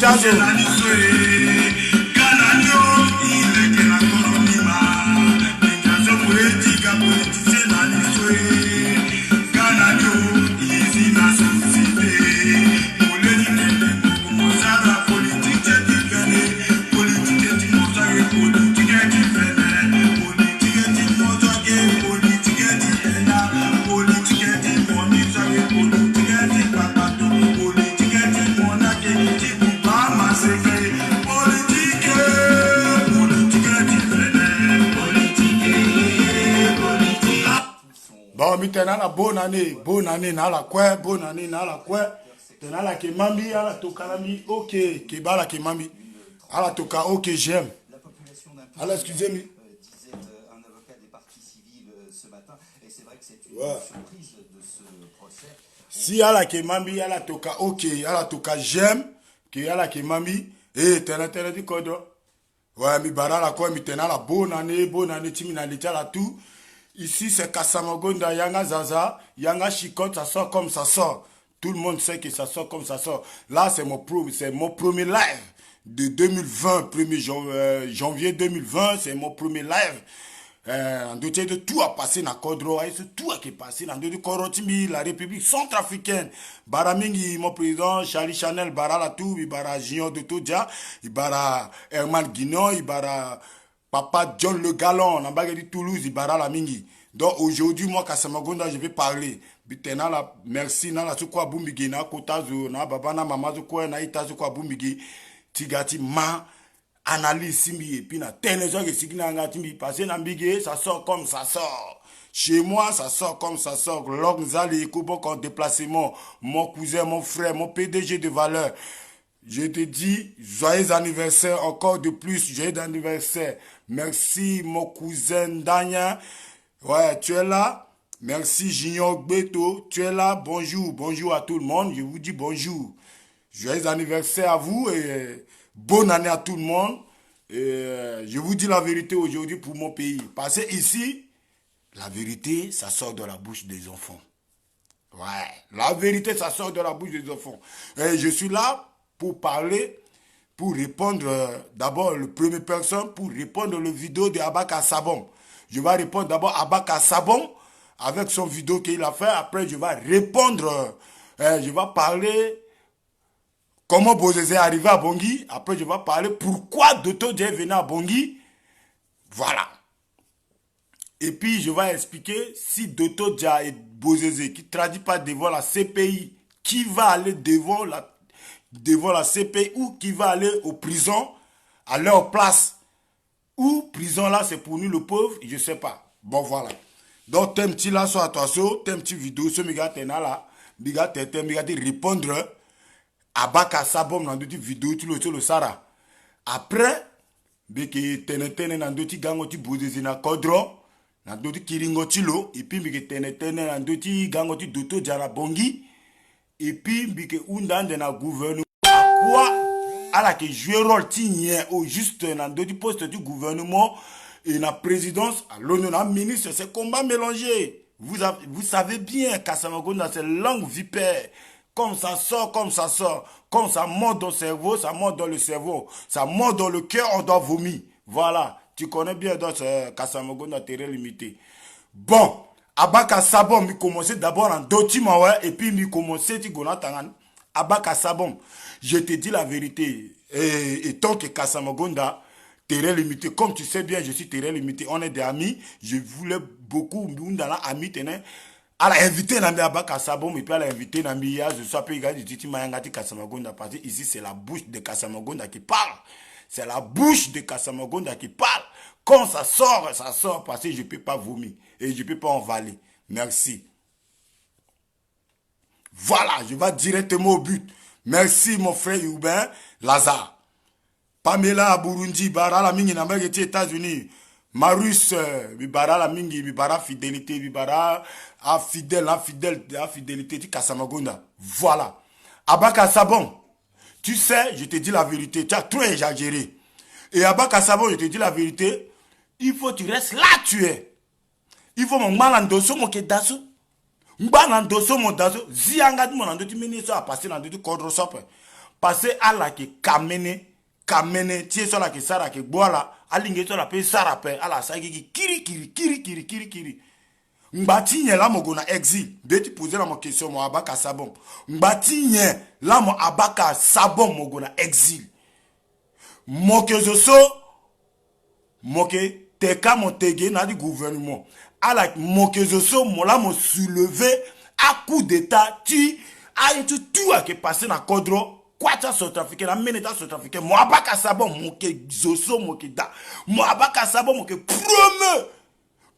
Ghana, Bon, mi tena la bonne année, na la quoi, bonne année, na la quoi. Tena la kemambi, ala toka la mi, ok, kebala kemambi. Ala toka, ok, j'aime. Alors, excusez-moi. Disait un avocat des parties civiles ce matin, et c'est vrai que c'est une Ouais. surprise de ce procès. Si ala kemambi, ala toka, ok, ala toka, j'aime. Que ala kemambi, tena di kodo. Ouais, mi bara la quoi, mi tena la bonne année, timina l'état la tout. Ici, c'est Kasamagonda, Yanga Zaza, Yanga Chicote, ça sort comme ça sort. Tout le monde sait que ça sort comme ça sort. Là, c'est mon premier live de 2020, 1er janvier 2020, c'est mon premier live. En doute de tout a passé dans Kodro, c'est tout qui est passé dans de Korotimi, la République centrafricaine. Baramingi, mon président, Charlie Chanel, Bara la tout, Ibara Gion de Todja, Ibara Herman Guinon, Ibara Papa John Le Gallon, on a dit Toulouse, Ibara la Mingi. Donc aujourd'hui, moi, Kasamagonda, je vais parler. Bitena la merci na la sukwa bumbigi na kotazo na baba na mama sukwa na ita sukwa bumbigi tigati ma analyse simbi et puis na télévision que signa ngati mi passer na mbigi ça sort comme ça sort. Chez moi, ça sort comme ça sort. L'Ogzali, Koubok en déplacement, mon cousin, mon frère, mon PDG de valeur. Je te dis, joyeux anniversaire, encore de plus, joyeux anniversaire. Merci, mon cousin Dania. Ouais, tu es là. Merci, Junior Beto. Tu es là. Bonjour, bonjour à tout le monde. Je vous dis bonjour. Joyeux anniversaire à vous et bonne année à tout le monde. Et je vous dis la vérité aujourd'hui pour mon pays. Parce que ici, la vérité, ça sort de la bouche des enfants. Ouais, la vérité, ça sort de la bouche des enfants. Et je suis là pour parler, pour répondre, d'abord, le premier personne, pour répondre le vidéo de Abaka Sabon. Je vais répondre d'abord à Abaka Sabon, avec son vidéo qu'il a fait. Après, je vais répondre, je vais parler comment Bozé est arrivé à Bangui. Après, je vais parler pourquoi Doto est venu à Bangui. Voilà. Et puis, je vais expliquer si Doto Dia et Bozé, qui ne traduit pas devant la CPI, qui va aller devant la CPI ou qui va aller aux prisons à leur place. Ou prison là, c'est pour nous le pauvre, je ne sais pas. Bon, voilà. Donc, t'es un petit là, soit à toi, t'es un petit vidéo, ce méga t'es là, méga t'es répondre à Baka Sabom dans d'autres vidéos, tu le Sara. Après, beke t'es dans d'autres gangs, tu boudes na kodro, dans d'autres kiringo tilo, et puis beke t'es dans d'autres gangs, tu doto jara bongi, et puis beke undan de na gouvernement. Quoi? Alors que jouer rôle tigné au juste dans d'autres postes du gouvernement et la présidence, à l'ONU, la ministre, c'est combat mélangé. Vous savez bien qu'Assamagonda, c'est langue vipère. Comme ça sort, comme ça sort. Comme ça monte dans le cerveau, ça monte dans le cerveau. Ça monte dans le cœur, on doit vomir. Voilà. Tu connais bien Kasamagonda, terrain limité. Bon. Abaka Sabon, il commençait d'abord en Dotimawa et puis il commençait à Tangan. Abaka Sabon, je te dis la vérité. Et tant que Kasamagonda, terrain limité, comme tu sais bien, je suis terrain limité. On est des amis. Je voulais beaucoup, amis, tenez. Elle a invité Nambi Abaka Sabon, et puis elle a invité Nambi Yaz, je suis appelé Titi Mayangati Kasamagonda, parce que ici c'est la bouche de Kasamagonda qui parle. C'est la bouche de Kasamagonda qui parle. Quand ça sort parce que je ne peux pas vomir et je ne peux pas envaler. Merci. Voilà, je vais directement au but. Merci mon frère Hubert Lazare. Pamela Burundi, Bara la mingi na mbege États-Unis. Marus, Bibara la mingi, Bibara fidélité, Bibara fidélité de Kasamagonda. Voilà. Abaka Sabon, tu sais, je te dis la vérité, tu as trop exagéré. Et Abaka Sabon, je te dis la vérité, il faut que tu restes là tu es. Il faut mon malandoso, mon kedaso. Mbalandoso, mon daso. Zianga di mon ando, tu mènes ça à passer dans le cadre sope. Passer à la qui kamene, tie so la qui sara qui boala, alinge so la pe sara pe, à la sa qui kiri. Mbati nye la mo gona exil. Beti poser la mo question mo Abaka Sabon. Mbati nye la mo Abaka Sabon mo gona exil. Moke zoso, moke teka mo tege na di gouvernement. ala mokezoso mola mo soulever à coup d'état tu a tout a qui passé na kodro kwacha Centrafricain na meneta Centrafricain mo abaka sabo mokezoso mokeda mo abaka sabo moke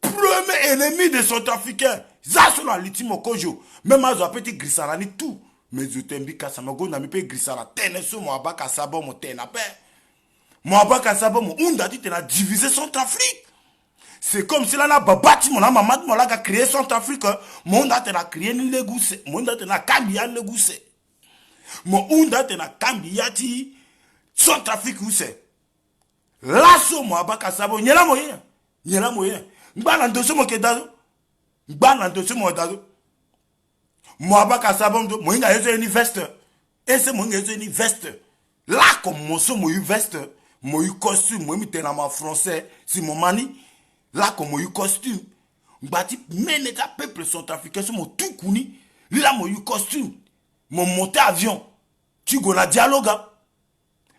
Premier ennemi de Centrafricain. Ça, c'est la litimo kojo. Même à zo petit grisarani tout. Mais je t'aime bien, ça m'a gonne à me payer grisara. Tene so mo abaka sabo mo tena pe. Mo abaka sabo mo unda dit tena divisé Centrafrique. C'est comme si là na babati mon maman mo la créé Centrafrique. Mon unda tena créé ni leguse. Mon unda tena kambia leguse. Mon unda tena kambia ti Centrafrique où c'est. Lasso mo abaka sabo nyela moyen. Nyela moyen. Mbana ndoso mo kedazo. Mbana ndoso mo dazo. Mo abaka sabo ndo mo inga yezo ni veste. Ese mo inga yezo ni veste. Là comme mo so mo yu veste, mo yu costume, mo mi tena ma français, si mon mani. Là comme mo yu costume. Mbati meneta peuple centrafricain so mo tout kuni. Là mo yu costume. Mo monter avion. Tu go na dialogue.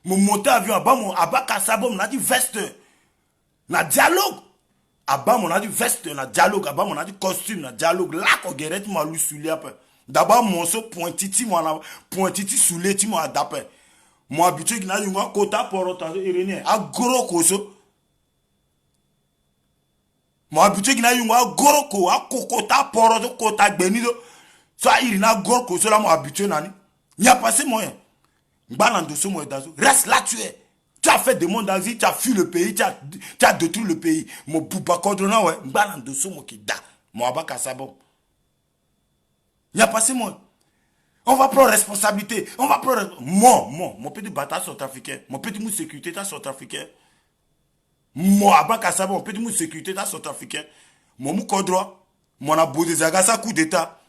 Mo monter avion abaka sabo na di veste. Na dialogue. Abba mon a dit veste na dialogue, abba mon a dit costume na dialogue. Là qu'on guérit moi lui soulé après. D'abord mon so pointiti moi pointiti soulé ti moi d'après. Moi habitué na yunga kota porota irénien. A gros koso. Moi habitué na yunga gros ko a kokota porota kota benido. Ça irina gros koso là moi habitué nani. Il a passé moyen. Banando so moi dazo. Reste là tu es. Tu as fait des mondes d'Asie, tu as fui le pays, tu as détruit le pays. Mon bouba kodrona, ouais. M'balan de so, mon kida. Mon abaka sabon. Il y a passé moi. On va prendre responsabilité. On va prendre. Mon petit bâtard centrafricain. Mon petit mou sécurité, t'as centrafricain. Mon abaka sabon, mon petit mou sécurité, t'as centrafricain. Mon mou kodro. Mon abou des agasa coup d'état.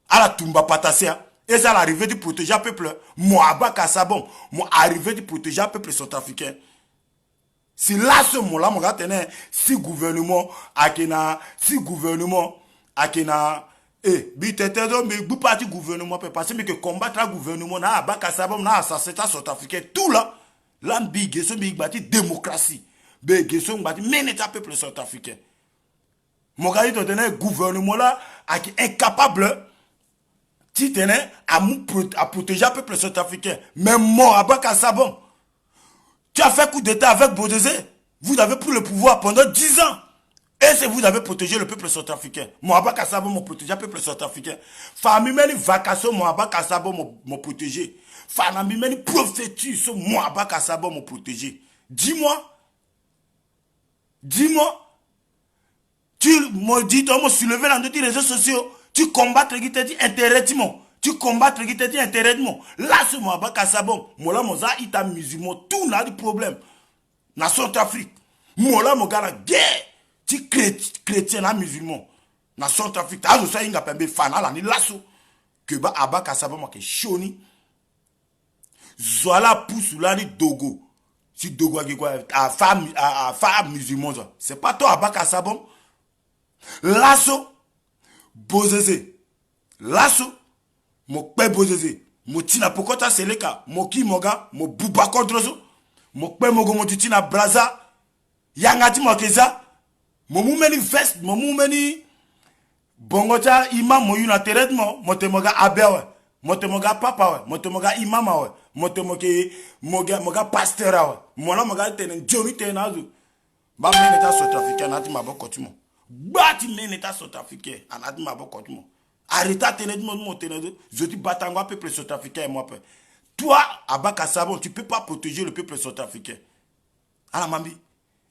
À la tumba patasia. Et ça l'arrivée de protéger un peuple. Moi, Abaka Sabon, moi, arrivé de protéger un peuple centrafricain. Si là, ce mot-là, mon gars, si gouvernement, si gouvernement, bitetedo, mais vous parti gouvernement, parce que combattre le gouvernement, na Abaka Sabon, na assassinat centrafricain, tout là, l'ambi, gesso, mais bâti démocratie. Mais gesso, bâti, mais un peuple centrafricain. Mon gars, il te gouvernement là, incapable. Tu tenais à protéger un peuple centrafricain. Mais mort à Baka Sabon. Tu as fait coup d'état avec Bodezé. Vous avez pris le pouvoir pendant 10 ans. Et c'est vous avez protégé le peuple centrafricain. Moi à Baka Sabon m'a protégé le peuple centrafricain. Famille meni vacation moi à Baka Sabon m'a protégé. Famille meni prophétie moi à Baka Sabon m'a protégé. Dis-moi. Tu me dis, tu me soulever dans les réseaux sociaux. Tu combats le guité dit intérêtement. Tu combats le guité dit intérêtement. Là, c'est moi, Baka Sabon. Moi, là, moi, il t'a musulman. Tout n'a de problème. Dans Centrafrique. Moi, là, mon gars, la guerre. Tu chrétien, là, musulman. Dans Centrafrique. T'as ça, il y a pas de fan. Là, il lasso. Que bah, Baka Sabon, moi, que choni. Zola pousse là, ni Dogo. Si Dogo a quoi, à femme musulman, c'est pas toi, Baka Sabon. Lasso. Bozeze. Lasso. Mo pe bozeze. Mo tina pokota seleka. Mo ki moga. Mo buba kodrozo. Mo pe mogo mo tina braza. Yangati mo keza. Mo mumeni vest. Mo mumeni. Bongocha imam mo yuna teredmo. Mo te moga abewe. Mo te moga papa we. Mo te moga imama we. Mo te moga pasteur we. Mo la moga tenen jomi tenazu. Ba meneta Centrafricain nati mabokotimo. Bati men état centrafricain en a dit ma bokotumo arrêta tenedmo mon tenedo je dis batangwa peuple centrafricain moi peu toi Abaka Sabon tu peux pas protéger le peuple centrafricain ala mambi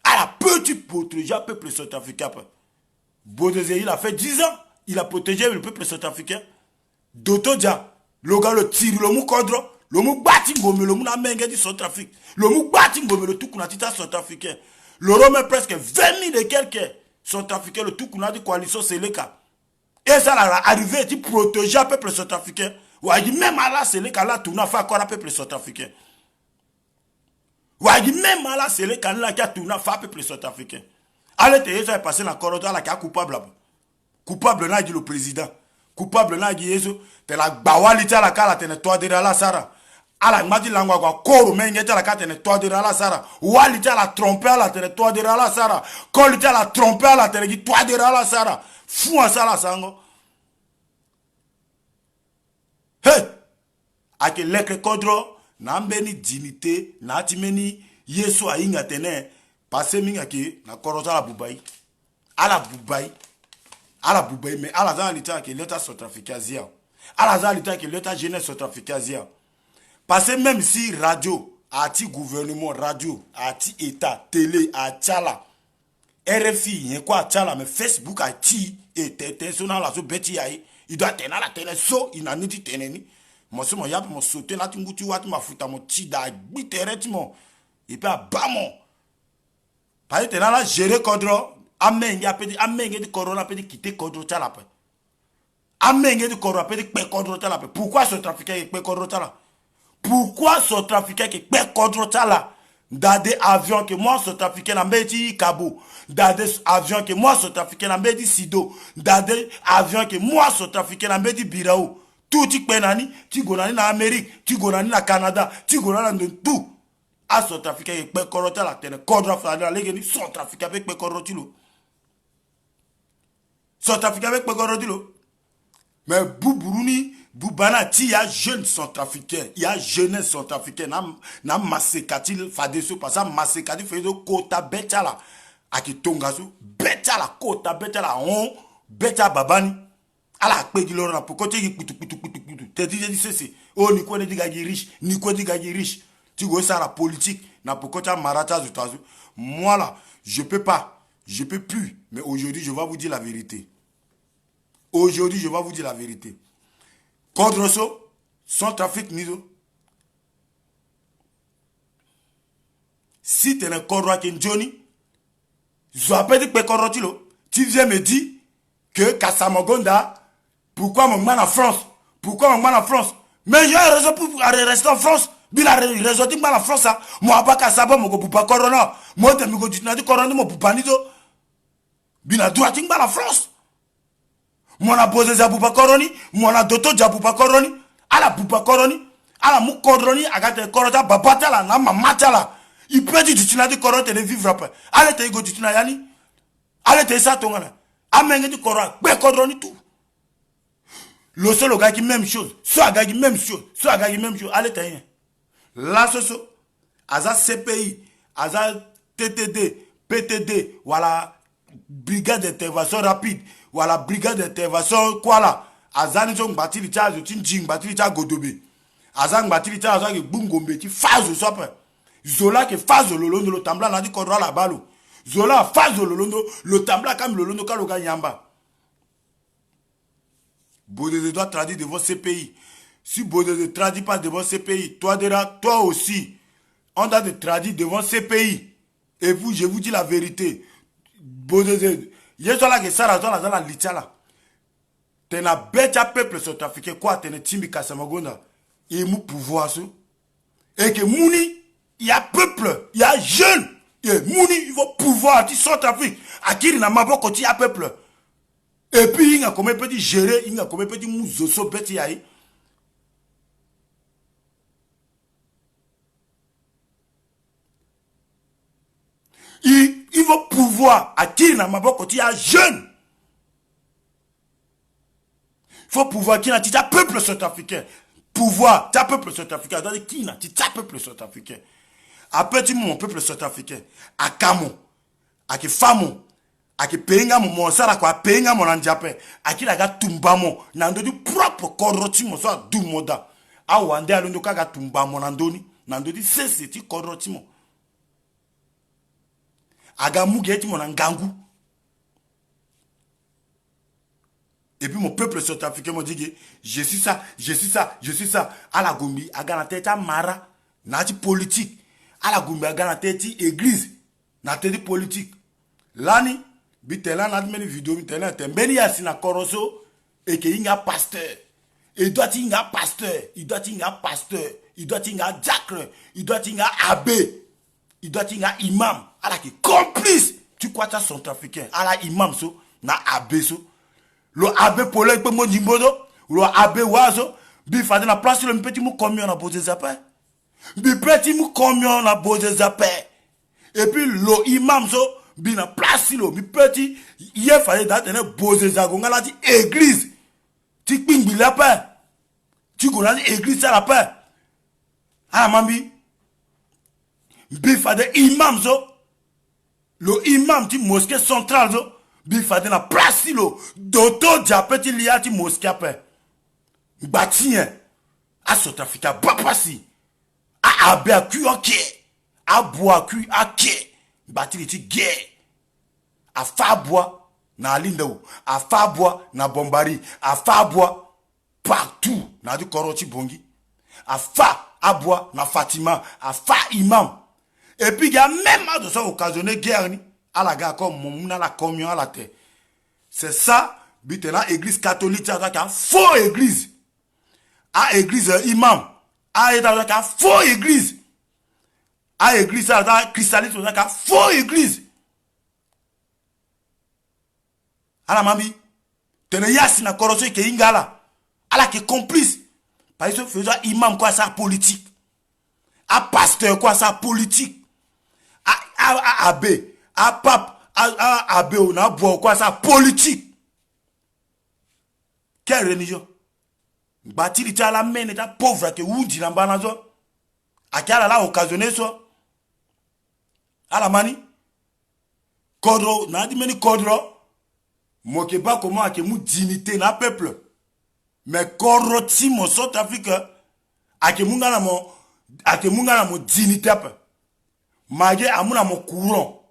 ala peux-tu protéger le peuple centrafricain peu Bodezé il a fait 10 ans il a protégé le peuple centrafricain Dotodia le gars le tire le mou kodro le mou bati ngome le mou na menge du Centrafrique le mou bati ngome le tout kuna tita centrafricain le Rome presque 20 000 et quelques Centrafricain, le tout qu'on a dit coalition, c'est le cas. Et ça l'a arrivé, tu protéger le peuple centrafricain. Ou a dit même là, c'est le cas là, tout n'a fait encore le peuple centrafricain. Ou a dit même là, c'est le cas là, qui a tout n'a fait le peuple centrafricain. Allez, tu es passé dans le corridor là, qui est coupable. Coupable, là, dit le président. Coupable, là, dit Yesu. Tu es la bawalita la kala, tu es toi de la Sara. ala ngati langwa kwa koro menge tala katene toi de la sara wali tala tromper la tene toi de la sara kol tala tromper la tene ki toi de la sara fu sala sango hey ake lekre kodro na mbeni dignité na timeni yeso a inga tene passe minga ki na korosa la bubai ala boubaï mais ala za l'État que l'État centrafricain ala za l'État que l'État jeunesse centrafricain parce que même si radio ati gouvernement radio ati État télé a tchala RFI y quoi tchala mais Facebook ati et t'es sur la so beti aïe il doit tenir la télé so il n'a ni dit tenir moi c'est mon yap mon sauter là tu ngouti wat ma futa mon tida bitere mon et puis bamon parce que là gérer cadre amenge apedi amenge di corona pedi quitter cadre tchala pe amenge di corona pedi pe cadre tchala pe pourquoi ce trafiquant est pe cadre tchala pourquoi ce trafiquant qui pe cadre tchala dans des avions que moi ce trafiquant n'a medi Cabo dans des avions que moi ce trafiquant n'a medi Sido dans des avions que moi ce trafiquant n'a medi Birao tout tu penani tu gonani na Amérique tu gonani na Canada tu gonani dans tout à ce trafiquant qui pe cadre tchala tene cadre fala legeni son trafiquant avec pe cadre tilo Centrafricain avec Pegorodilo. Mais Boubouruni, Boubana, il y a jeunes centrafricains, il y a jeunesse centrafricaine, na masekatil fadeso, parce que masekatil fadeso kota betala, aki tongaso, betala kota betala, on beta babani, ala pegilor na pokote ki putu. Te dit c'est, oh ni quoi ne diga riche, ni quoi diga riche, tu vois ça la politique, na pokote marata zutazo. Moi là, je peux plus, mais aujourd'hui je vais vous dire la vérité. Aujourd'hui, je vais vous dire la vérité. Kodroso, sans trafic niso. Si tu es un Kodro qui est Johnny, je vais dire que tu viens me dire que Kassamogonda, pourquoi mon man en France? Pourquoi mon man en France? Mais il y a une raison pour rester en France. Il y a une raison pour en France. Moi, pas Kassabo, mon poupa corona. Moi, je me dis que corona, mon poupa niso. Il y a droit en France. Mona pose za bupa koroni, mona doto ja bupa koroni, ala bupa koroni, ala mu koroni agate korota babata la na mamata la. Il peut dire tu n'as de korota de vivre pas. Allez te go tu n'as yani. Allez te ça tongana. Amenge du korona, be koroni tout. Le seul gars qui même chose, soit gars qui même chose, soit gars qui même chose, allez te rien. Là soso, aza CPI, aza TTD, PTD, voilà brigade d'intervention rapide. Voilà brigade d'intervention quoi là azani so ngbatili cha zo tinjing batili cha godobe azang batili cha zo ke bungombe ti fazo sope zola ke fazo lolondo lo tambla na di kodra la balo zola fazo lolondo lo tambla kam lolondo ka lo ga nyamba Bodé doit traduire devant CPI si Bodé ne traduit pas devant CPI toi aussi on doit te traduire devant CPI et vous je vous dis la vérité Bodé il y a que ça dans la litala. T'es un bête peuple centrafricain quoi t'es un Timbi Kassamogonda et mou pouvoir so et que mouni il y a peuple il y a jeune et mouni il faut pouvoir tu Centrafrique akiri na maboko ti a peuple et puis il y a comme petit gérer il y a comme petit mouzoso bête yaï il faut pouvoir akiri na maboko ti a jeune. Il faut pouvoir qui n'a pas peuple centrafricain. Pouvoir, ta peuple centrafricain. Dans qui n'a pas peuple centrafricain. Après tu mon peuple centrafricain. A Kamo, a ki famo, a ki penga mon sara kwa penga mon andiape. A ki la ga tumbamo nando du propre koroti mo so du moda. A wande alondo ka ga tumbamo nandoni. Nando di sese ti koroti mo. Aga mugeti mon angangu. Et puis mon peuple centrafricain m'a dit que je suis ça. À la Gombi, à la tête à Mara, nati politique. À la Gombi, à la tête église, na tête politique. Lani, bitela na meni vidéo, bitela te meni asina koroso et que il y a pasteur. Il doit y a pasteur, il doit y a pasteur, il doit y a diacre, il doit y a abbé, il doit y a imam. À la qui complice. Tu crois que c'est centrafricain? À la imam so, na abbé so. Le abbé Polé peut me dire le abbé Wazo, bi fade na place le petit mou combien on a posé zapé. Bi petit mou combien on a posé zapé. Et puis le imam so bi na place le bi petit hier fallait d'attendre posé zagonga la dit église. Tu pingbi la paix. Tu connais église ça la paix. Ah mambi. Bi fade imam so le imam ti mosquée centrale so Bifade na place lo. Doto diapeti liati moskiape. Batien. A Sotafrika bapasi. A abe a ku ok. A boa ku ake. Batili ti gay. A fabwa na Lindou. A fabwa na Bombari. A fabwa partout na du Koroti Bongi. A fa abwa na Fatima. A fa imam. Et puis il y a même de ça occasionné guerre ni. À la gare comme mon la communion à la terre. C'est ça, bitena église catholique, ça a faux église. À église imam. À état faux église. À église, ça a cristallisme, ça a faux église. À la mami. Tene yasi na korosé ke ingala. À la qui est complice. Par exemple, faisant imam quoi ça politique. À pasteur quoi ça politique. À abbé, à pape, à abbé, on a bois quoi ça politique. Quelle religion? Bâti l'État à la main, l'État pauvre que ou dit dans banazo. À quelle la occasionné ça? À la mani. Kodro, n'a dit meni kodro. Moke pas comment que mou dignité na peuple. Mais kodro ti mo South Africa. A que munga na mo dignité peu. Malgré amuna mon courant,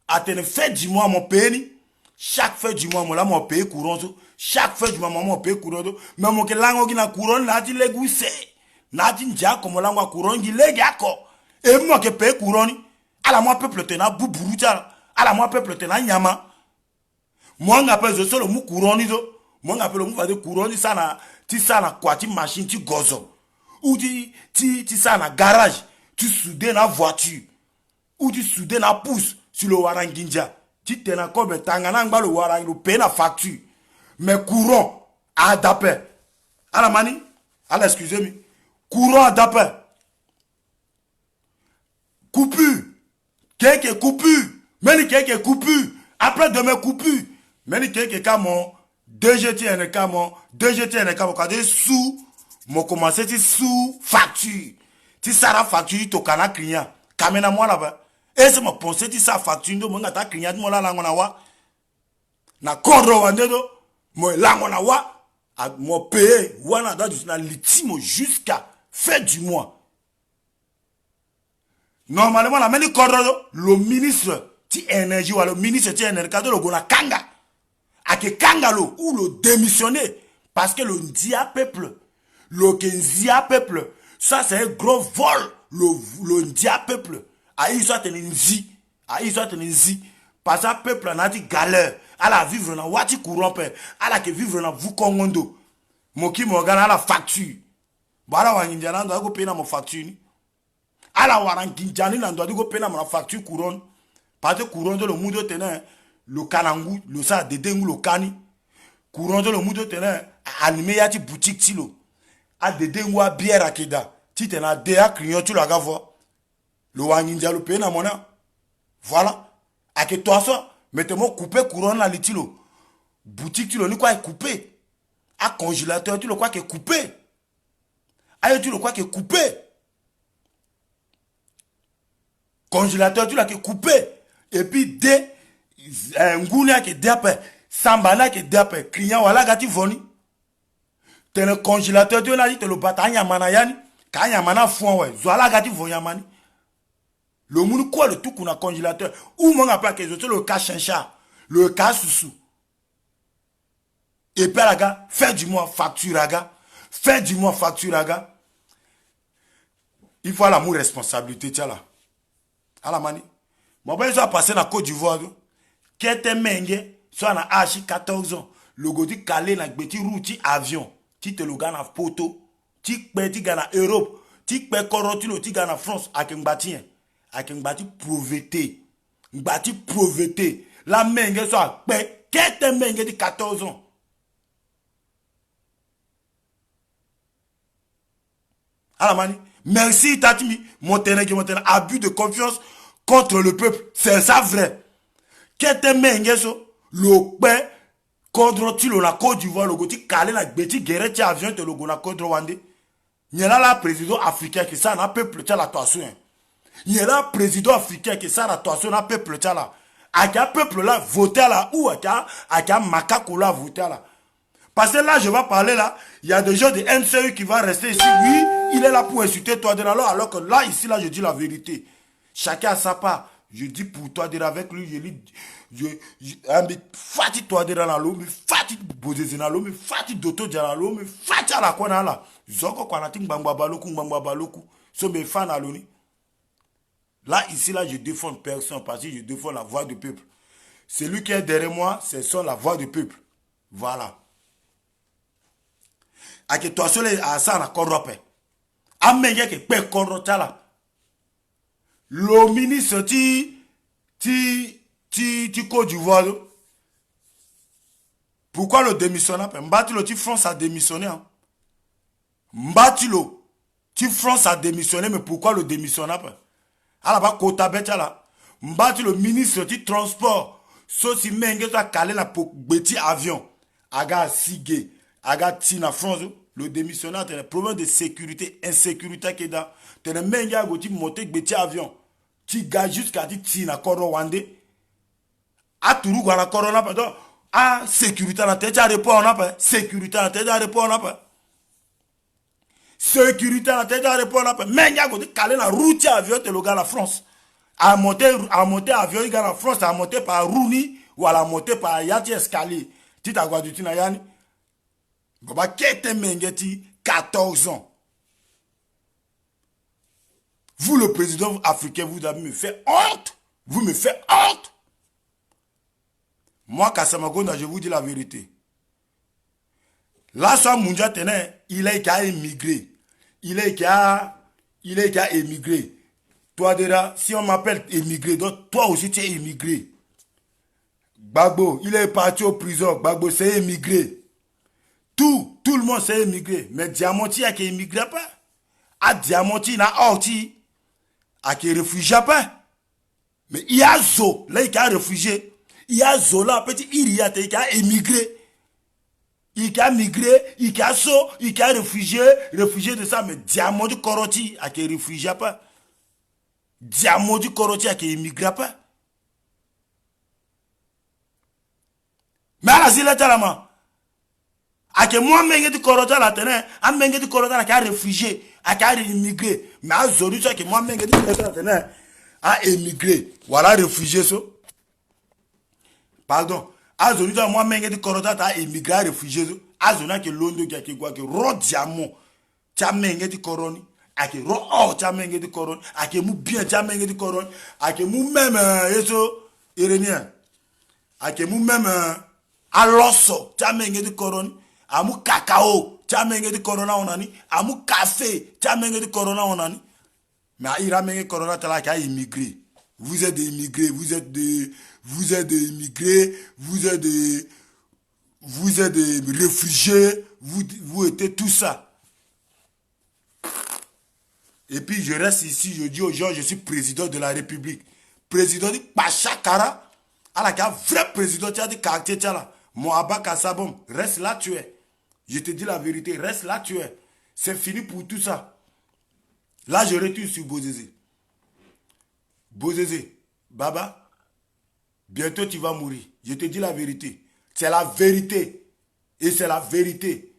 à tenir fait du mois mon pays, chaque fait du mois mon pays courant, chaque fait du mois mon pays courant, mais mon que langue qui na courant n'a dit l'égoutse, n'a dit déjà comme langue courant qui l'égako, et moi que pays courant, à la moi peuple tena bouburuta, à la moi peuple tena nyama, moi on appelle ce seul mot courant nizo, moi on appelle le mot va de courant ni ça na quoi, ti machine, ti gozo, ou ti ça na garage, tu soudé na voiture. Ou tu soudé na pousse sur le waranginja. Tu t'es comme tangana le warang, le paye la facture. Mais courant à d'appel. À la mani, excusez-moi. Courant à d'appel. Coupure. Quelques coupures. Mais quelques coupures. Après demain coupure. Mais quelques cas mon 2GT quand des sous, mon commencé sous facture. Tu sara facture, tu kana client. Kamena moi là-bas. Et c'est mon pensée qui sa facture de mon attaque client moi la langue na wa na kodro wandedo moi langue na wa a mo payer wana da na litimo jusqu'à fin du mois. Normalement la meni kodro le ministre ti énergie ou le ministre ti énergie kado le gona kanga a que kanga lo ou le démissionner parce que le ndia peuple le kenzia peuple ça c'est un gros vol le ndia peuple. Aïe soit tenenzi, parce que peuple n'a dit galère, à la vivre dans wati courant à la que vivre dans vous kongondo, moki morgan à la facture, voilà wanginjana doit go payer na mon facture ni, à la waranginjani na doit go payer na mon facture courant, parce que courant de le mundo tenait le kanangu, le sa de dengu le kani, courant de le mundo tenait animé yati boutique tilo, a de dengu a bière akeda, ti tena dea client tu la gavo. Le wanginja le paye na mona. Voilà. A que toi ça, mettez-moi couper courant na litilo. Boutique tu le ni quoi est coupé. A congélateur tu le quoi qui est coupé. Aïe tu le quoi qui est coupé. Congélateur tu la qui est coupé. Et puis des ngounia qui est d'après. Sambana qui est d'après. Client voilà gati voni. T'es le congélateur tu l'as dit te le batanya manayani. Kanya mana fouan ouais. Zoala gati voyamani. Le monde quoi le tout qu'on a congélateur. Ou mon appelle que je le cas chincha, le cas sous. Et puis la gars, fin du mois facture à gars. Fin du mois facture à gars. Il faut l'amour responsabilité tiens là. À la mani. Mon ben ça passer dans Côte d'Ivoire. Qu'était menge soit na H 14 ans. Le godi calé na petit route avion. Ti te le gars na poto. Ti petit gars na Europe. Ti pe korotilo ti gars na France à Kembatien. Avec une bâtie pauvreté. Une bâtie pauvreté. La mengue soit paix. Qu'est-ce que mengue de 14 ans? Alors, mani, merci, Tatimi. Montenegro, abus de confiance contre le peuple. C'est ça vrai. Qu'est-ce que mengue ça? Le paix contre la Côte d'Ivoire, le goti calé la bêtise guerre qui avion de le gona contre Rwanda. Il y a là président africain qui ça n'a peuple tient la toison. Il y a là président africain qui ça la toison n'a peuple tient là. Aka peuple là voté là ou aka macaco là voté là. Parce que là je vais parler là, il y a des gens de MCU qui vont rester ici. Oui, il est là pour insulter toi de alors que là ici là je dis la vérité. Chacun a sa part. Je dis pour toi de avec lui, je fati toi de la l'eau, mais fati bozezi na l'eau, mais fati doto de la l'eau, mais fati à la kona là. Zoko kwa nating bangba baloku, so me fan à l'oni. Là, ici, là, je défends personne parce que je défends la voix du peuple. Celui qui est derrière moi, c'est ça la voix du peuple. Voilà. Ake toi seul à ça na korope. Amenge ke pe korota là. Le ministre ti Côte d'Ivoire. Pourquoi le démissionnaire? Mbatilo ti France a démissionné. Hein? Mbatilo ti France a démissionné, mais pourquoi le démissionnaire? Alors, kota beta là. Mbati le ministre du transport. Sosi menge to calé la petit avion. Aga sige. Aga tina France. Le démissionnaire, t'as un problème de sécurité, insécurité qui est dans. T'as un menge à goti monter petit avion. Tu gars jusqu'à ti tina koro wande. A turu gwana koro na pa. Ah, sécurité na tête à répondre na pa. Sécurité na tête à répondre na pa. Sécurité na tête à répondre na pa. Mais y'a côté calé la route avion te le gars la France. À monter avion il gars la France à monter par Rouni ou à la monter par Yati escalier. Tu t'as quoi du tina yani? Goba kete mengeti 14 ans. Vous le président africain vous avez me fait honte. Vous me faites honte. Moi Kasamagonda je vous dis la vérité. Là soit Mounja Tenet, il est qu'à émigrer. Il est qu'à émigrer. Toi déjà, si on m'appelle émigré, donc toi aussi tu es émigré. Gbagbo, il est parti au prison. Gbagbo, c'est émigré. Tout le monde c'est émigré. Mais Diamanti a qui émigré pas. A Diamanti n'a orti. A qui réfugié pas. Mais il y a Zo, là il a réfugié. Il y a Zo là, petit il a émigré. Il a migré, il a so, il a réfugié de ça, mais Diamant du Koroti a qui réfugié pas. Diamant du Koroti a qui émigré pas. Mais à la zile talama. A qui moi menge du Koroti la tenait, a menge du Koroti a qui a réfugié, a qui a émigré. Mais à Zolu, ça qui moi menge du Koroti la tenait, a émigré. Voilà réfugié ça. Pardon. Azonita moi menge di korota ta émigré réfugié azona ke londo ke kwa ke ro diamant ta menge di koroni ake ro or ta menge di koroni ake mu bien ta menge di koroni ake mu même yeso irénien ake mu même aloso ta menge di koroni amu cacao ta menge di corona onani amu café ta menge di corona onani mais ira menge corona ta la ka immigré. Vous êtes des immigrés, vous êtes des immigrés, vous êtes des réfugiés, vous êtes tout ça. Et puis je reste ici, je dis aux gens, je suis président de la République. Président de Pachakara, à la vrai président, tu as des caractères, tu as là. Mohaba Kassabom, reste là, tu es. Je te dis la vérité, reste là, tu es. C'est fini pour tout ça. Là, je retourne sur Bozézé. Bozézé, Baba, bientôt tu vas mourir. Je te dis la vérité. C'est la vérité. Et c'est la vérité.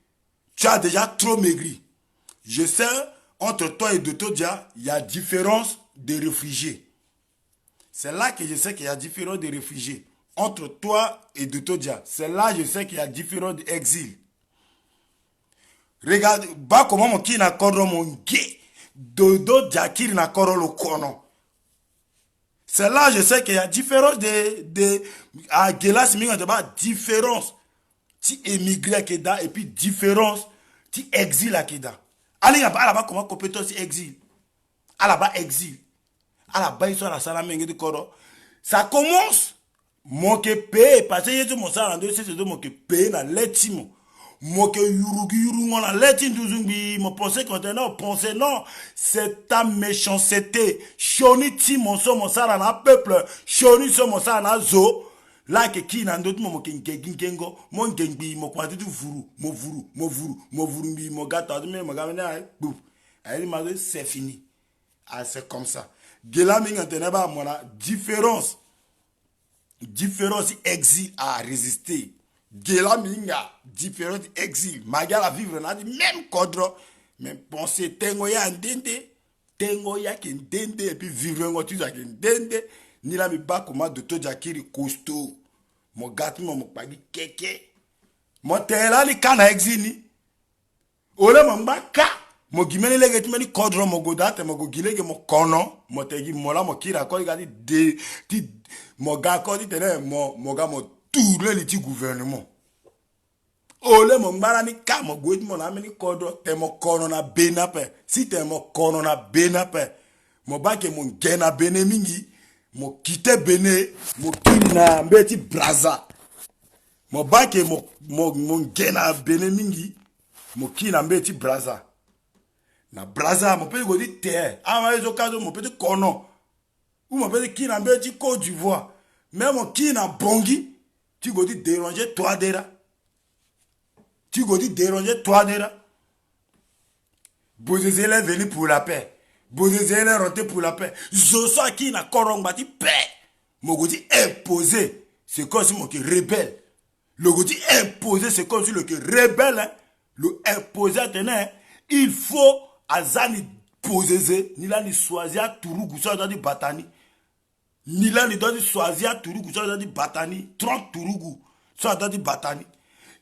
Tu as déjà trop maigri. Je sais, entre toi et Dotodia, il y a différence de réfugiés. C'est là que je sais qu'il y a différence de réfugiés. Entre toi et Dotodia, c'est là que je sais qu'il y a différence d'exil. Regarde, bah comment mon qui n'a pas mon gay. Dotodia qui n'a pas le kono. C'est là je sais qu'il y a différence de à Gelas différence ti émigré qui da et puis différence ti exil qui da. Allez là-bas comment compétence exil. À là-bas exil. À là-bas ils sont à la salle de koro. Ça commence mon que paye parce que je mon ça en deux c'est mon que paye na letimo. Moi que yuru on a lettre nduzumbi mon pensée contenant pensée non c'est ta méchanceté choni ti mon so mon sara na peuple choni so mon sara na zo là que qui na ndot mo kengo mon ngengbi mo kwati du vuru mbi mo gata de me gamena bouf elle m'a dit c'est fini ah c'est comme ça gela mi ngantene ba mona différence différents exils à résister. Gela minga, différents exils. Magala vivre na di même cadre, même penser tengoya ndende, tengoya kendende et puis vivre ngotu za kendende. Ni la mi ba koma de to jakiri costaud. Mo gâte mo pagi keke. Mo tela ni kana exil ni. Ole mo mbaka. Mo gimene lege timeni cadre mo godate mo go gilege mo kono. Mo tegi mo la mo kira ko gadi de ti mo ga ko di tene mo ga mo tourner le ti gouvernement. Ole mo mbara ni ka mo go mo na meni cadre te mo kono na benape. Si te mo kono na benape. Mo ba ke mo gena bene mingi. Mo kite bene mo kiri na mbeti braza. Mo ba ke mo gena bene mingi. Mo kiri na mbeti braza. Na braza mo peut go di terre. Ah ma les occasions mo peut kono. Ou mo peut ki na mbeti Côte d'Ivoire. Même mo ki na Bongi, tu go di déranger toi dera. Tu go di déranger toi dera. Bozezé est venu pour la paix. Bozezé est rentré pour la paix. Zoso qui na korong bati paix. Mo go di imposer. C'est comme si mo qui rebelle. Le go di imposer c'est comme si le qui rebelle hein. Le imposer tenait. Il faut azani poseze ni la ni choisir turugu ça dans di batani. Ni la ni doit choisir turugu ça dans di batani. 30 turugu ça dans di batani.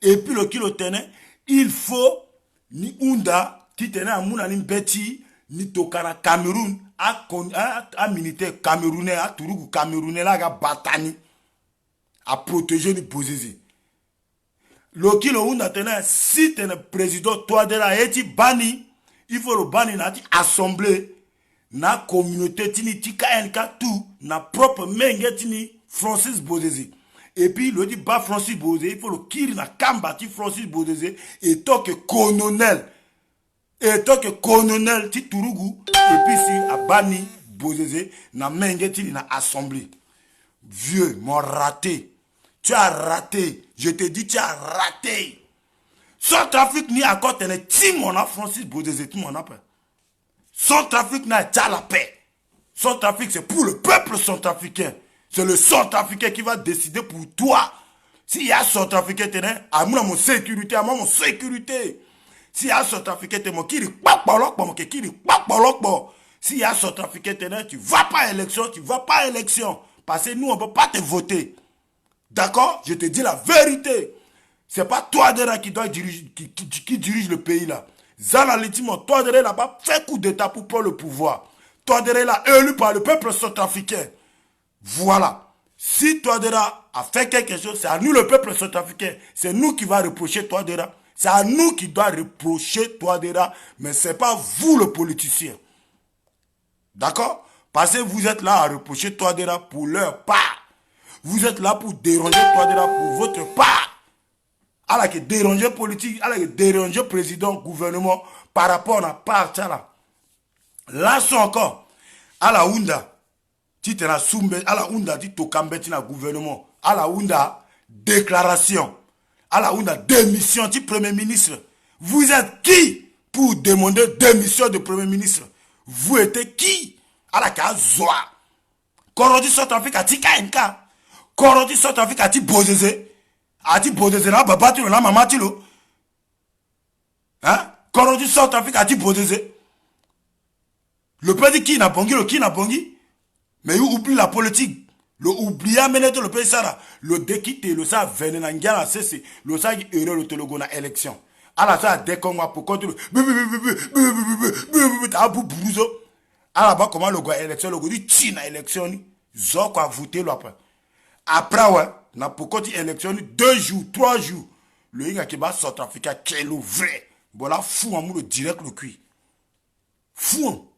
Et puis le kilo tenait, il faut ni unda qui tenait à mouna ni beti ni tokara Cameroun a militaire camerounais a turugu camerounais là ga batani à protéger ni poseze. Le kilo unda tenait si tenait président toi de la eti bani il faut le bani na di assemblée na communauté tini tika NK tout na propre menge tini Francis Bozeze. Et puis le dit ba Francis Bozeze il faut le kiri na kambati Francis Bozeze et tant que colonel ti turugu et puis si a bani Bozeze na menge tini na assemblée. Vieux mon raté. Tu as raté. Je te dis tu as raté. Centrafrique ni encore tenait Timona Francis Bozeze Timona paix. Centrafrique n'a pas la paix. Centrafrique c'est pour le peuple centrafricain. C'est le centrafricain qui va décider pour toi. S'il y a centrafricain tenait à mon sécurité, à mon sécurité. S'il y a centrafricain tenait mon kiri s'il y a centrafricain tenait tu vas pas à élection, parce que nous on peut pas te voter. D'accord? Je te dis la vérité. C'est pas toi de là qui doit diriger, qui dirige le pays là. Zana Litimo, toi de là là-bas, fait coup d'état pour prendre le pouvoir. Toi de là élu par le peuple centrafricain. Voilà. Si toi de là a fait quelque chose, c'est à nous le peuple centrafricain. C'est nous qui va reprocher toi de là. C'est à nous qui doit reprocher toi de là. Mais c'est pas vous le politicien. D'accord? Parce que vous êtes là à reprocher toi de là pour leur part. Vous êtes là pour déranger toi de là pour votre part. Alors que déranger politique, alors que déranger président, gouvernement par rapport à part ça là. Là sont encore à la Ounda, tu te la soumbe, à la Ounda, tu te cambeti na gouvernement, à la Ounda, déclaration, à la Ounda, démission du premier ministre. Vous êtes qui pour demander démission de premier ministre? Vous êtes qui? À la Kazoa. Korodi Centrafrique a tika enka. Korodi Centrafrique a ti Bozeze. A ti Bozeze na babati na mamati lo. Hein? Korodi Centrafrique a ti Bozeze. Le pays qui n'a bongi, le qui n'a bongi. Mais il oublie la politique. Le oublie à mener le pays ça. Le déquité, le ça venait na ngana cessé. Le ça qui heureux le telogo na élection. À la ça décomma pour contre. T'as pour brouzo. À la bas comment le gars élection le gars dit tina élection ni. Zoko a voté après. Après ouais, na pour contre élection 2 jours, 3 jours. Le inga qui va Centrafrique quel vrai. Voilà fou en le direct le cuit. Fou.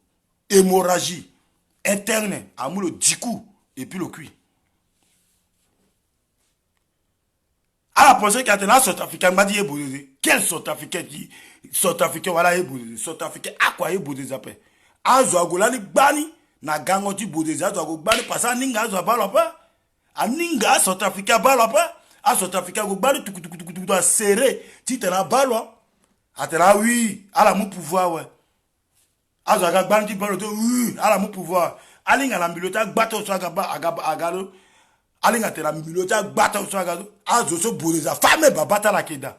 Hémorragie interne à le dikou et puis le cuit. À la pensée qu'il y a un Centrafricain m'a dit quel Centrafricain qui Centrafricain voilà Centrafricain à quoi est Bozeze après. Azo agolani bani na gangoti Bozeze azo agobani parce que ninga azo balo pas. A ninga Centrafricain balo pas. A Centrafricain go bali tout à serrer ti te na balo. A te la oui à la mon pouvoir ouais. Azo agabani ti balo oui à la mon pouvoir. Alinga la milota bato so agaba agalo. alinga tela milota bata usagazo azo so bodeza femme babata la keda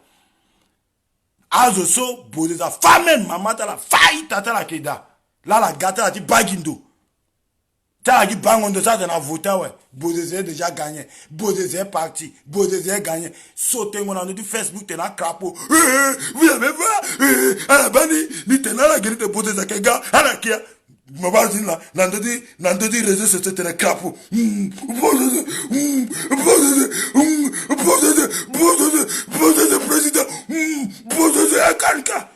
azo so bodeza femme mamata la faita la keda là la gata la ti bagindo ta qui bangondo ça dans la vote ouais bodeza déjà gagné bodeza est parti bodeza est gagné sauter mon anneau du Facebook t'es là crapaud vous avez pas à la bani ni t'es là la guerre de bodeza kega à la kia ma base là nandodi réseau c'était le crapaud bodeza président bodeza kanka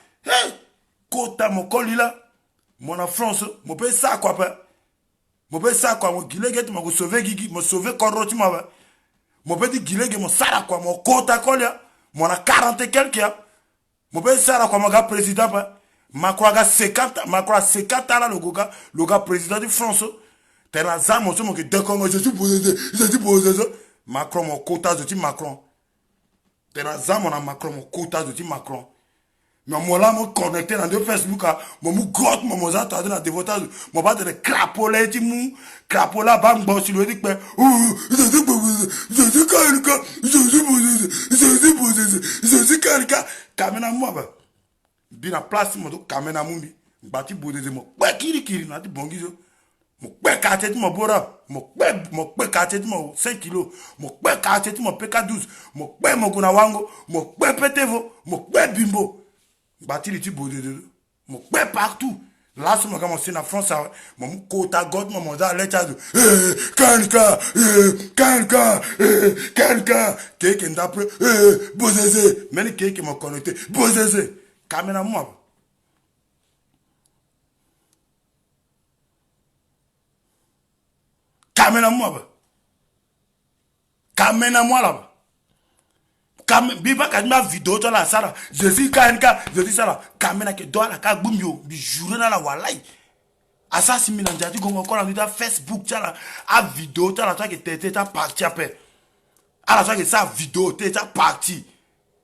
kota mon colila mon France mon pays ça quoi pas mon père ça quoi mon gilege m'a sauvé gigi m'a sauvé corroti ma mon père dit gilege mon sara quoi mon kota kolia mon a 40 et quelques mon père sara quoi mon gars président Macron a 50 Macron 50 ans le gars président de France t'es dans ça mon que d'accord je suis posé Macron mon quota de Macron t'es dans ça mon Macron mon quota de Macron mais moi là, moi connecté dans deux Facebook, moi grotte, moi moi dans la dévotage, moi pas de crapoler, tu mou, crapola, bam, bon, si le dit que, je suis quelqu'un, kamena moi, bien place, moi, kamena mumbi, bati boudé, moi, kiri, n'a dit bon guizo, mon quartier, mon bora, mon quartier, mon 5 kilos, mon quartier, mon PK12, mon gunawango, mon pétevo, mon bimbo. Bati les tubes de mon père partout. Là, ce moment c'est en France, mon quota god, mon mandat, l'état de quelqu'un, quelqu'un d'après, bozézé, même quelqu'un m'a connecté, bozézé, caméra moi. Caméra moi, caméra moi là. Biba kadima vidéo to la sala je suis kanka je dis ça là caméra que doit la ka bumyo bi jour na la walai assassin milanja ti gongo ko la ta Facebook ta a vidéo ta la toi que t'es ta parti après ala toi que ça vidéo t'es ta parti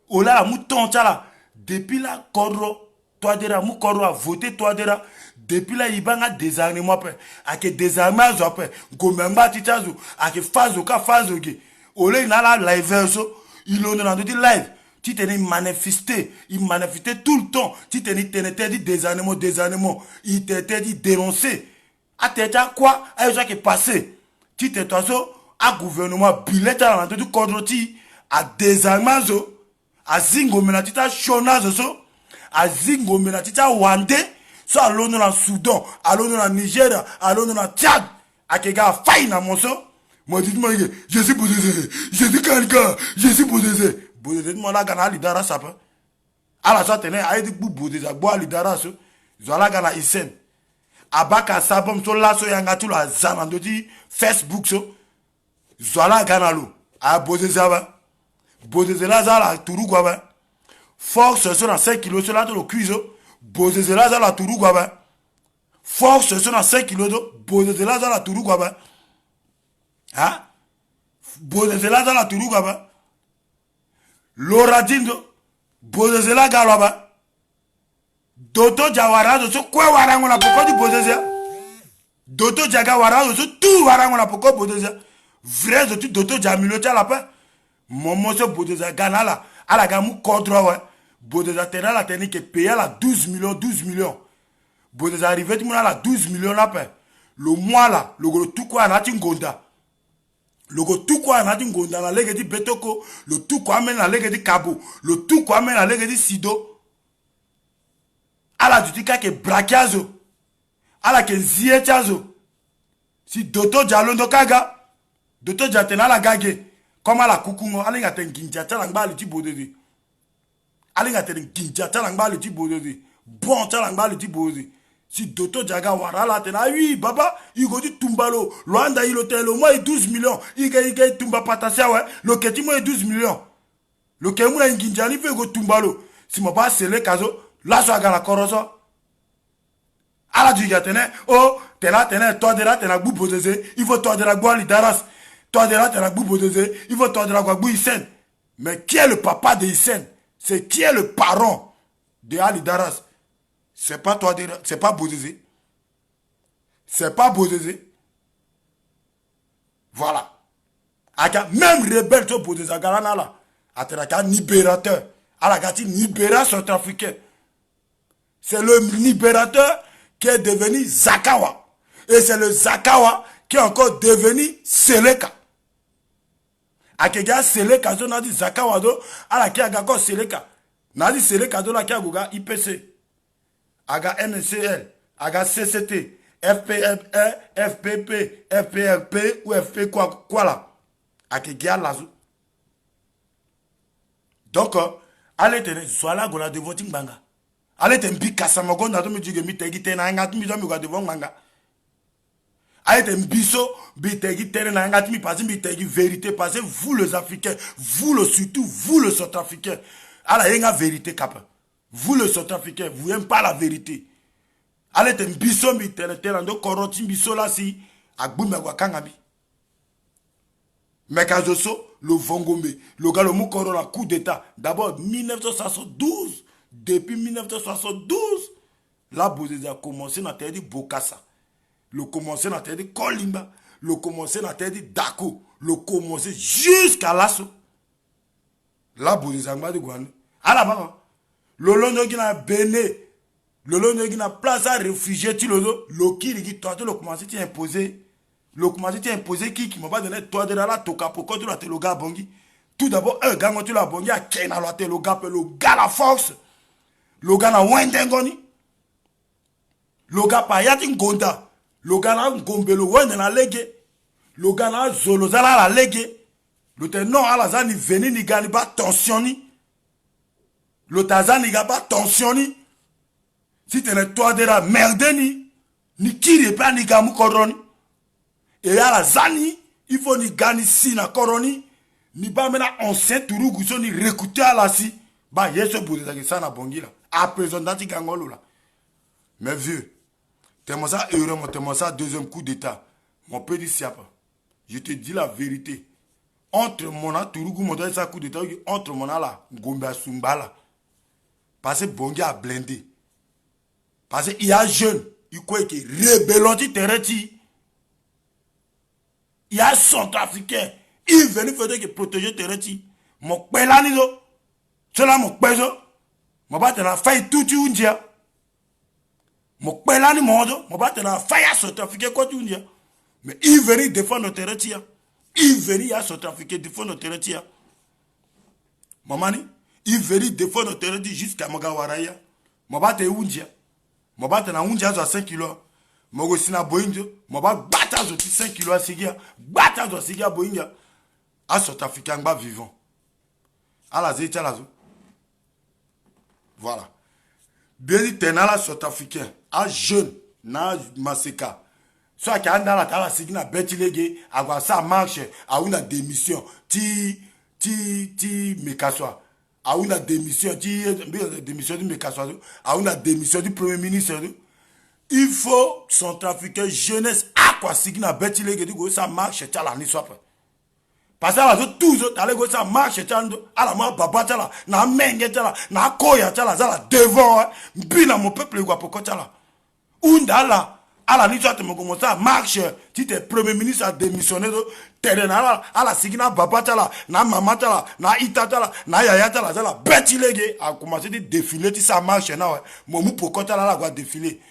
o la mouton ta la depuis la corro toi dera mou corro a voté toi dera depuis là ibanga désarmement après a que désarmement après gomemba ti tazu a que fazo ka fazo ge o le na la live so il a dit live, tu t'es manifesté, il manifestait tout le temps, tu t'es dit des animaux, il t'était dit dénoncer. À t'es à quoi? À ça qui est passé. Tu t'es à gouvernement, billet à l'entrée du Kodroti, à désarmement, à Zingo Menatita Shonazo, à Zingo Menatita Wande, soit à l'ONU dans Soudan, à l'ONU dans Nigeria, à l'ONU dans Tchad, à Kega Faï dans mon so. Moi, dites-moi, je suis boudézé, je suis quelqu'un, je suis boudézé. Boudézé, moi, là, gana lidara sapa. À la sorte, a dit boudézé, bois lidara so. Zola gana isen. Abaka sabom so la so yanga tu la zan di Facebook so. Zola gana lo. A boudézé ba. Boudézé la zala turu kwa ba. Force so na 5 kilos so la to lo cuiso. Boudézé la zala turu kwa ba. Force so na 5 kilos do. Boudézé la zala turu kwa ba. Hein? Bozezela dans la turuga ba. Lora dindo. Bozezela galwa ba. Doto jawarado so kwe warango na poko di bozezela. Doto jaga warado so tu warango na poko bozezela. Vrai zo tu doto jamilo tia la pa. Momo so bozezela ganala. Ala gamu kodro wa. Bozezela tena la teni ke paye la 12 millions. Bozezela arrivé tu mona la 12 millions la pa. Le mois là, le gros tout quoi na tingonda. Le tout quoi na tingonda na lege di betoko, le tout quoi amène na lege di kabo, le tout quoi amène na lege di sido. Ala du tika ke brakiazo. Ala ke zietiazo. Si doto jalondo kaga, doto jatena la gage. Comme ala kukungo, ala nga ten ginjata langba li ti bodede. Ala nga ten ginjata langba li ti bodede. Bon ta langba li ti bodede. Si doto jaga warala tena oui baba il go di tumbalo Luanda il hôtel au moins 12 millions il gagne tumba patasia ouais le keti moi 12 millions le kemu na nginjali fe go tumbalo si mo pas sele kazo la so aga la koroso ala du gatene oh tena toi de la tena gbu bozeze il faut toi de la gwa lidaras toi de la tena gbu bozeze il faut toi de la gwa gbu Isen mais qui est le papa de Isen c'est qui est le parent de Ali Daras. C'est pas toi, c'est pas Bozézé. C'est pas Bozézé. Voilà. Aka même rebelle to pour des agarana là. Ateraka libérateur. Alakati libéra centrafricain. C'est le libérateur qui est devenu Zakawa. Et c'est le Zakawa qui est encore devenu Seleka. Akega Seleka zo nadi Zakawa do ala ki aga ko Seleka. Nadi Seleka do la ki aguga IPC. Aga NCL, aga CCT, FPFE, FPP, FPRP ou FP quoi là. Akega lazo. Donc allez tenez soit là gola de voting banga. Allez ten bi kasamago na to mi jige mi tegi ten na ngati mi do mi go de banga. Allez ten biso bi tegi ten na ngati mi parce mi tegi vérité parce vous les Africains, vous le surtout vous le Centrafricain. Ala yenga vérité cap. Vous le Centrafricain, vous n'aimez pas la vérité. Allez ten biso mi ten ndo koroti biso la si agbumba kwa kangabi. Mekazoso, le Vongombe, le gars le Moukoro, la coup d'état. D'abord, 1972. Depuis 1972, la Bozé a commencé à terre de Bokassa. Le commencé à terre de Kolimba. Le commencé à terre de Dako. Le commencé jusqu'à Lasso. La Bozé a de Guané. À la bas, le long qui a Béné. Le long qui a place à réfugié, le qui toi, le commencé à imposer. Le commencé à imposer qui m'a pas donné toi de la toka pour quand tu l'as le gars bongi. Tout d'abord, un gars quand tu l'as bongi, à Kena l'as le gars la force. Le gars na Wendengoni. Le gars pa yati Ngonda. Le gars na Ngombelo Wende na lege. Le gars na Zolozala la lege. Le tenant à la zani veni ni gani ba tensioni. Le tazani ga ba tensioni. Si tu n'es toi de la merde ni kiri pa ni gamu koroni. Et à la zani, il faut ni gani si na koroni, ni ba mena ancien turugu so ni recouter à la si. Ba yeso boudé ça na bongi là. A présent d'anti gangolo là. Mais vieux, t'es mon ça heureux, t'es mon ça deuxième coup d'état. Mon petit siapa. Je te dis la vérité. Entre mon turugu mon ça coup d'état, entre mon là, Gombe Sumba là. Parce que bongi a blindé. Parce qu'il y a jeune, il croit que rébellion du terrain. Il y a Centrafricain. Il venu faire que protéger Tereti. Mon pelanizo. Cela mon peso. Mon batte na faille tout tu undia. Mon pelani modo. Mon batte na faille à Centrafricain quoi tu undia. Mais il venu défendre Tereti. Il venu à Centrafricain défendre Tereti. Mamani. Il venu défendre Tereti jusqu'à Magawaraya. Mon batte undia. Mon batte na undia à 5 kilos. Mogo sina boinjo, moba bata zo 5 kilos à sigia, bata zo sigia boinja. A Centrafricain ba vivant. A la zécha la zo. Voilà. Bien tenala Centrafricain, a jeune na maseka. Soit qui anda la tala sigina betilege, agwa sa marche, a una démission, ti mekaswa. A una démission, démission du mekaswa, a una démission du premier ministre. Il faut Centrafricain jeunesse à quoi signa betile que go ça marche tala ni soit parce que là tous autres aller go ça marche tala à la moi baba tala na menge tala na koya tala za devant bina mon peuple go pour tala undala à la ni soit me commence à marche tu t'es premier ministre a démissionné terrain à la signa baba tala na mama tala na ita tala na yaya tala za betile que a commencé de défiler tu ça marche na mon pour tala la go défiler.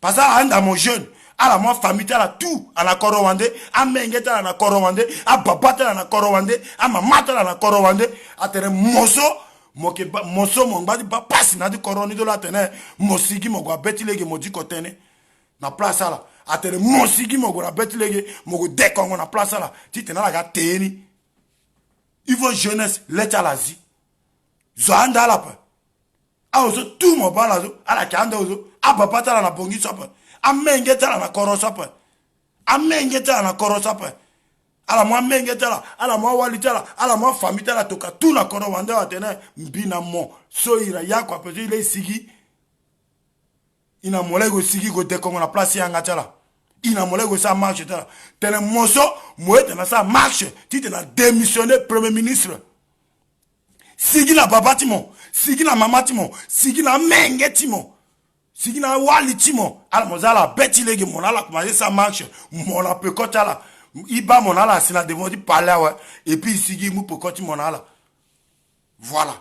Parce que à mon jeune, à la moi famille, à la tout, à la Korowande, à Mengeta, à la Korowande, à Babata, à la Korowande, à Mamata, à la Korowande, à tes mosso, mosso, mon badi, pas passe, n'a de coroni de la tene, mosigi, mon gars, betilege, mon dit cotene, na place à la, à tes mosigi, mon gars, betilege, mon gars, décon, na place à la, tu t'en as la gâte, téni. Il faut jeunesse, l'état la zi. Zoanda la pa. A ozo tout mon bala zo, a la kanda ozo, a babata la bongi sapa, a mengeta la na koro sapa, a mengeta la na koro sapa, a la moi mengeta la, a la moi walita la, a la moi famita la toka, tout na koro wande wa tene, mbina mo, so ira ya kwa pezi ile sigi, ina molego sigi go dekongo na place ya ngachala, ina molego sa marche tala, tene moso, moete na sa marche, ti te na démissionné premier ministre. Sigi na babatimo, sigi na mamatimo, sigi na mengetimo, Sigina wali timo ala mozala beti lege monala kumaze sa marche mona pekota la Il bat mon ala, c'est là devant du palais, ouais. Et puis, il dit, mou, pourquoi tu mon ala? Voilà.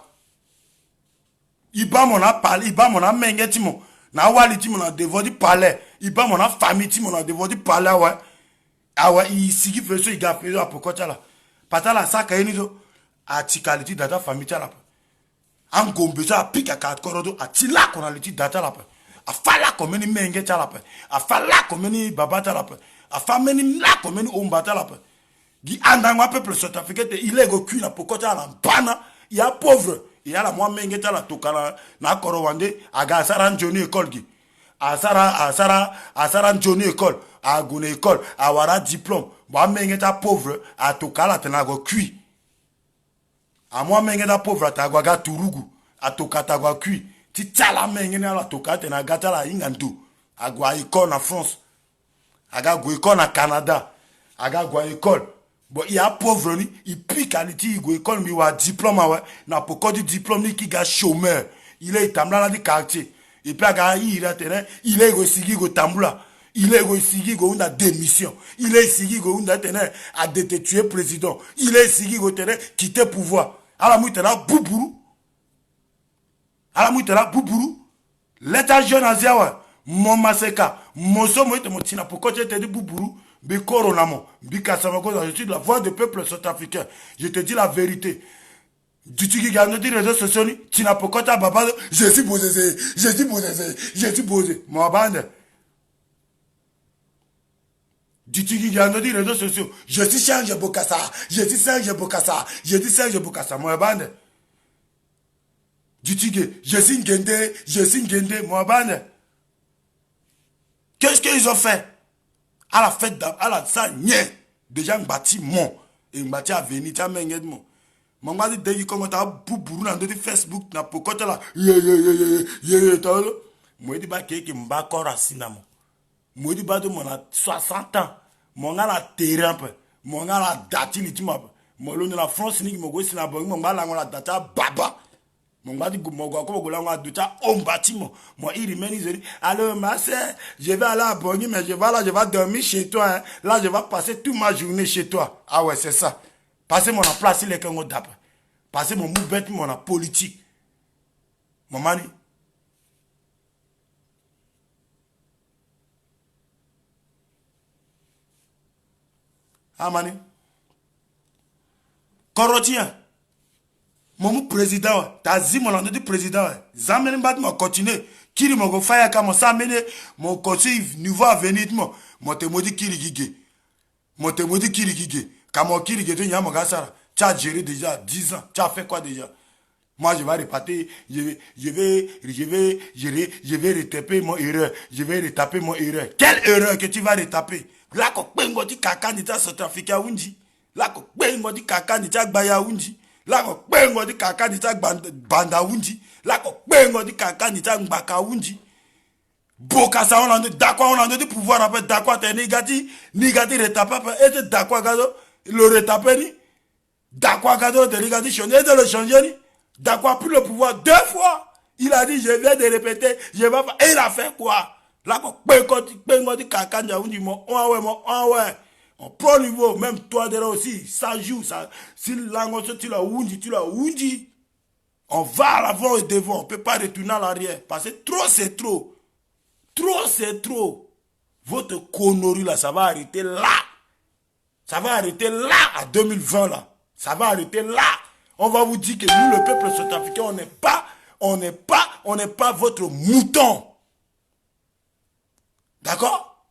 Il bat mon ala, il bat mon ala, mengue, timo. Na wali, timo, na devant du palais. Il bat mon ala, famille, timo, na devant du palais, ouais. Ah ouais, il dit, fait ça, il gagne, pourquoi tu as là? Patala, ça, quand il dit, a tikaliti, data, famille, tu as là. En gombe, ça, a pique à 4 corridors, a tila, qu'on a le titre, data, là. A fala, comme une mengue, tu as là. A fala, comme une baba, tu as là. A famille là comme une ombata là. Di andangwa peuple sud-africain il est goku na pokota la bana il y a pauvre il y a la moi mengeta la tokala na korowande aga saran joni école gi asara joni école a gune école awara diplôme moi mengeta pauvre a tokala tena goku a moi mengeta pauvre ta gwaga turugu a tokata goku ti tala mengena la tokata na gata la ingandu agwa école na France. Aga go école na Canada. Aga go école. Bon, il y a pauvre ni, il pique à l'iti, il go école, mais il a diplôme, ouais. N'a pas quoi du diplôme, ni qui ga chômeur. Il est tamla dans le quartier. Et puis, aga, il a terrain, il est go sigi go tambula. Il est go sigi go une démission. Il est sigi go une terrain à tuer président. Il est sigi go terrain quitter pouvoir. À la mouille, là, boubourou. À la mouille, là, boubourou. L'état jeune asia, ouais. Mon maseka, mon somme est mon tina, pourquoi tu te dis boubourou, bikoro namo, bikassamako, je suis de la voix du peuple sud-africain. Je te dis la vérité. Tu qui gagne des réseaux sociaux, tu n'as pas quoi ta baba, je suis posé, mon bande. Tu qui gagne des réseaux sociaux, je suis Serge Bokassa, je dis Serge Bokassa, mon bande. Tu qui, je suis Ngende, mon bande. Qu'est-ce qu'ils ont fait? À la fête, à la salle, déjà un bâtiment, et un bâtiment à venir, tu as mis un mon. Mon mari dit comment tu as bourrou dans Facebook, na pourquoi tu as là, moi, je dis pas que m'a encore assis dans moi. Moi, je dis pas que mon a 60 ans, mon a la terrain, mon a la date, il dit, mon l'on de la France, ni mon gosse, mon a la date, baba. Mon gars dit mon gars comme on de ça on bâtiment moi il remède il dit alors ma sœur je vais aller à Bonny mais je vais dormir chez toi hein. Là je vais passer toute ma journée chez toi. Ah ouais c'est ça passer mon place il est qu'on d'après passer mon mouvement mon politique mon mari ah mani corotien mon président, t'as dit mon nom de président, Zamene bat mon continuer, kiri mon fire comme ça mené mon conseil niveau à venir mon te modi kiri gige. Mon te modi kiri gige. Quand mon kiri gige tu mon gasara, tu as géré déjà 10 ans, tu as fait quoi déjà? Moi je vais répéter, je vais retaper mon erreur, je vais retaper mon erreur. Quelle erreur que tu vas retaper? Là ko pengo di kaka ni ta Centrafrica unji. Là ko pengo di kaka ni ta gbaya unji. Là ko bengo di kaka ni ta banda unji là ko bengo di kaka ni ta mbaka unji boka sa on a d'accord on a de pouvoir après d'accord te nigati retaper et d'accord gado le retaper ni d'accord gado te nigati changer de le changer ni d'accord pour le pouvoir 2 fois il a dit je viens de répéter je vais et il a fait quoi là ko bengo di kaka ni unji mo ouais en pro niveau, même toi derrière aussi, ça joue, ça. Si l'angoisse tu l'as oundi, on va à l'avant et devant, on ne peut pas retourner à l'arrière. Parce que trop c'est trop. Trop c'est trop. Votre connerie là, ça va arrêter là. Ça va arrêter là, à 2020 là. Ça va arrêter là. On va vous dire que nous, le peuple sud-africain, on n'est pas votre mouton. D'accord?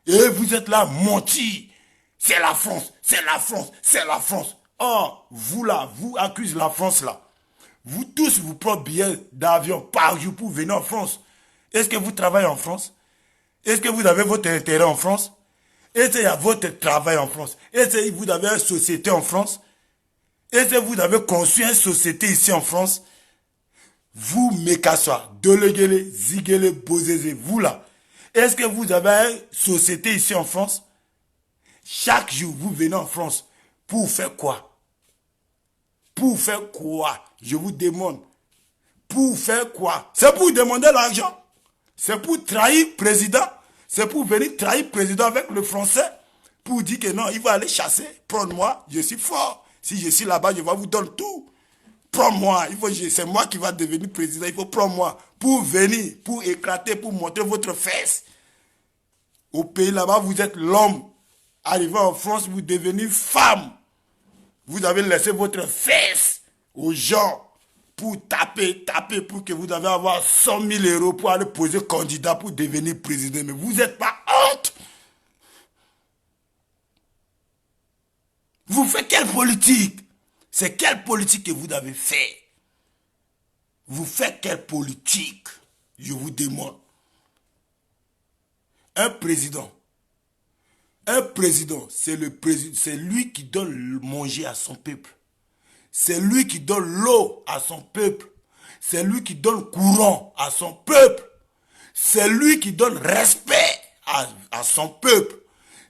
Et vous êtes là, menti. C'est la France, c'est la France, c'est la France. Oh, vous là, vous accusez la France là. Vous tous, vous prenez billets d'avion par jour pour venir en France. Est-ce que vous travaillez en France? Est-ce que vous avez votre intérêt en France? Est-ce qu'il y a votre travail en France? Est-ce que vous avez une société en France? Est-ce que vous avez construit une société ici en France? Vous, Mekassa, Dolegele, Zigele, Bozeze, vous là. Est-ce que vous avez une société ici en France? Chaque jour, vous venez en France. Pour faire quoi? Pour faire quoi? Je vous demande. Pour faire quoi? C'est pour demander l'argent. C'est pour trahir le président. C'est pour venir trahir le président avec le français. pour dire que non, il va aller chasser. Prends-moi, je suis fort. Si je suis là-bas, je vais vous donner tout. Prends-moi, c'est moi qui va devenir président, il faut prendre moi pour venir, pour éclater, pour montrer votre fesse. Au pays là-bas, vous êtes l'homme. Arrivé en France, vous devenez femme. Vous avez laissé votre fesse aux gens pour taper, pour que vous devez avoir 100 000 euros pour aller poser candidat pour devenir président. Mais vous n'êtes pas honte. Vous faites quelle politique? C'est quelle politique que vous avez fait? Vous faites quelle politique? Je vous demande. Un président, c'est lui qui donne le manger à son peuple. C'est lui qui donne l'eau à son peuple. C'est lui qui donne courant à son peuple. C'est lui qui donne respect à son peuple.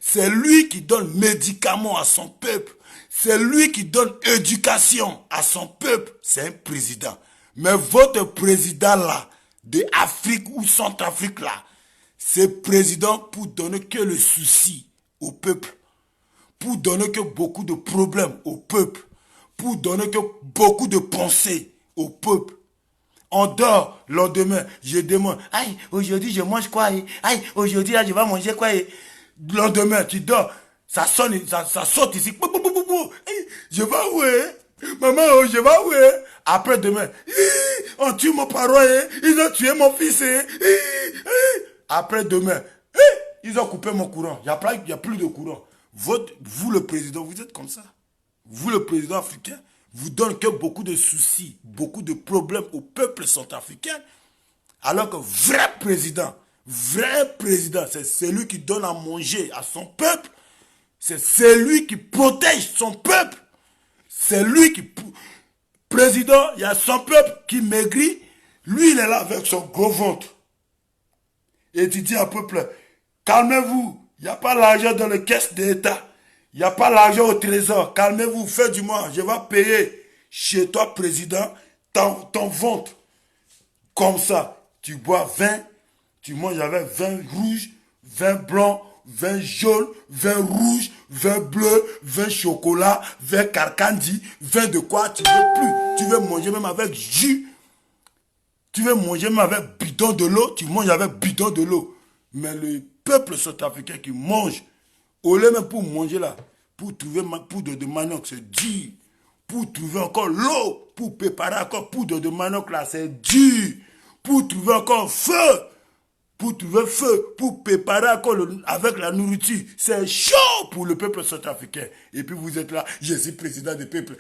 C'est lui qui donne médicaments à son peuple. C'est lui qui donne éducation à son peuple. C'est un président. Mais votre président là, de Afrique ou Centrafrique là, c'est président pour donner que le souci au peuple. Pour donner que beaucoup de problèmes au peuple. Pour donner que beaucoup de pensées au peuple. On dort, le lendemain, je demande, aïe, aujourd'hui je mange quoi? Aïe, aujourd'hui là je vais manger quoi? Le lendemain, tu dors. Ça sonne, ça saute ici. Je vais où? Maman, je vais où? Après demain, on tue mon parent, ils ont tué mon fils. Après demain, ils ont coupé mon courant. Il n'y a plus de courant. Vous, le président, vous êtes comme ça. Vous, le président africain, vous donnez que beaucoup de soucis, beaucoup de problèmes au peuple centrafricain. Alors que vrai président, c'est celui qui donne à manger à son peuple. C'est celui qui protège son peuple. C'est lui qui... Président, il y a son peuple qui maigrit. Lui, il est là avec son gros ventre. Et tu dis au peuple, calmez-vous. Il n'y a pas l'argent dans les caisses d'État. Il n'y a pas l'argent au trésor. Calmez-vous, faites du moins. Je vais payer chez toi, président, ton ventre. Comme ça, tu bois vin, tu manges avec vin rouge, vin blanc, vin jaune, vin rouge, vin bleu, vin chocolat, vin carcandi, vin de quoi tu veux plus. Tu veux manger même avec jus. Tu veux manger même avec bidon de l'eau, tu manges avec bidon de l'eau. Mais le peuple centrafricain qui mange, au lieu même pour manger là, pour trouver poudre de manioc, c'est dur. Pour trouver encore l'eau, pour préparer encore poudre de manioc là, c'est dur. Pour trouver encore feu, pour préparer encore avec la nourriture, c'est chaud pour le peuple centrafricain. Et puis vous êtes là, je suis président du peuple,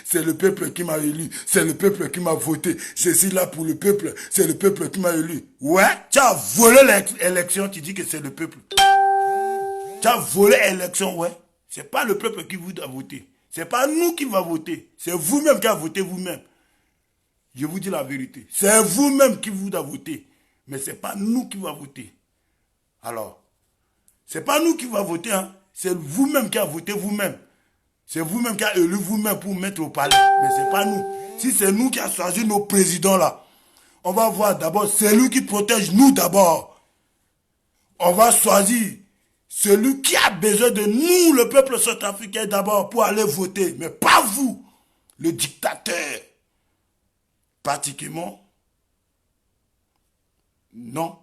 c'est le peuple qui m'a élu, c'est le peuple qui m'a voté, je suis là pour le peuple, c'est le peuple qui m'a élu. Ouais, tu as volé l'élection, tu dis que c'est le peuple. Tu as volé l'élection, ouais. C'est pas le peuple qui vous a voté. C'est pas nous qui va voter. C'est vous-même qui avez voté vous-même. Je vous dis la vérité. C'est vous-même qui vous a voté. Mais c'est pas nous qui va voter. Alors, c'est pas nous qui va voter, hein. C'est vous-même qui a voté vous-même. C'est vous-même qui a élu vous-même pour mettre au palais. Mais c'est pas nous. Si c'est nous qui a choisi nos présidents là, on va voir d'abord, c'est lui qui protège nous d'abord. On va choisir celui qui a besoin de nous, le peuple centrafricain d'abord, pour aller voter. Mais pas vous, le dictateur. Pratiquement, non.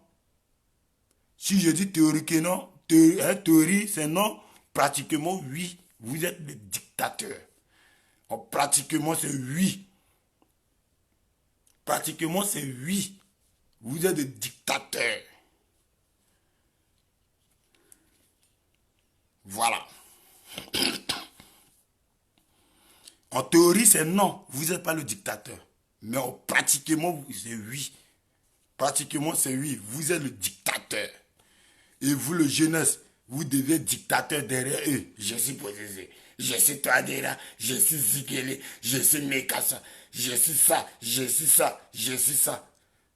Si je dis théoriquement, théorie, c'est non. Pratiquement, oui. Vous êtes le dictateur. Pratiquement, c'est oui. Pratiquement, c'est oui. Vous êtes le dictateur. Voilà. En théorie, c'est non. Vous n'êtes pas le dictateur. Mais pratiquement, c'est oui. Pratiquement, c'est oui. Vous êtes le dictateur. Et vous, le jeunesse, vous devez être dictateur derrière eux. Je suis posé. Je suis Touadéra. Je suis Ziguele. Je suis Mekassa. Je suis ça. Je suis ça. Je suis ça.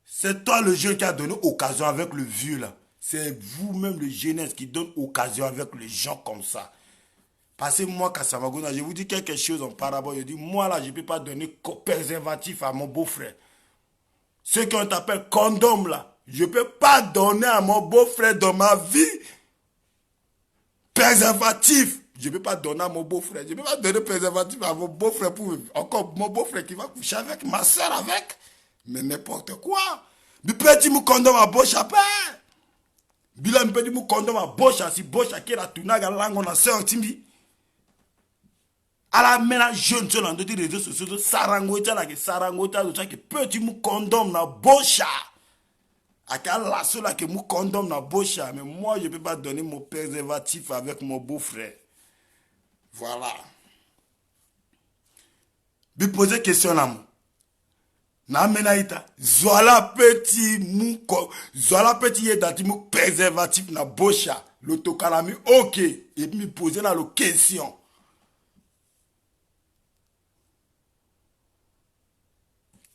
C'est toi le jeune qui a donné occasion avec le vieux là. C'est vous-même le jeunesse qui donne occasion avec les gens comme ça. Parce que moi, Kassamagona, je vous dis quelque chose en parabole. Je dis, moi là, je ne peux pas donner préservatif à mon beau-frère. Ceux qu'on t'appelle condom là, je ne peux pas donner à mon beau-frère dans ma vie. préservatif. Je ne peux pas donner à mon beau-frère. Je ne peux pas donner préservatif à mon beau-frère pour encore mon beau-frère qui va coucher avec ma soeur avec. Mais n'importe quoi. Mais petit mou condom à boche à pain. Bila petit mou condom à boche à si boche à qui la tunaga langue na soeur timbi. À la mena jeune sur les réseaux sociaux, sarangoita la que sarangoita de ça que petit mou condom na boche. À quel lasso là que mou condom na boche. Mais moi je ne peux pas donner mon préservatif avec mon beau-frère. Voilà. Bi poser question là moi. Na menaita. Zola petit mou zola petit yedati mou préservatif na bocha. L'autokalami ok. Et puis me poser la question.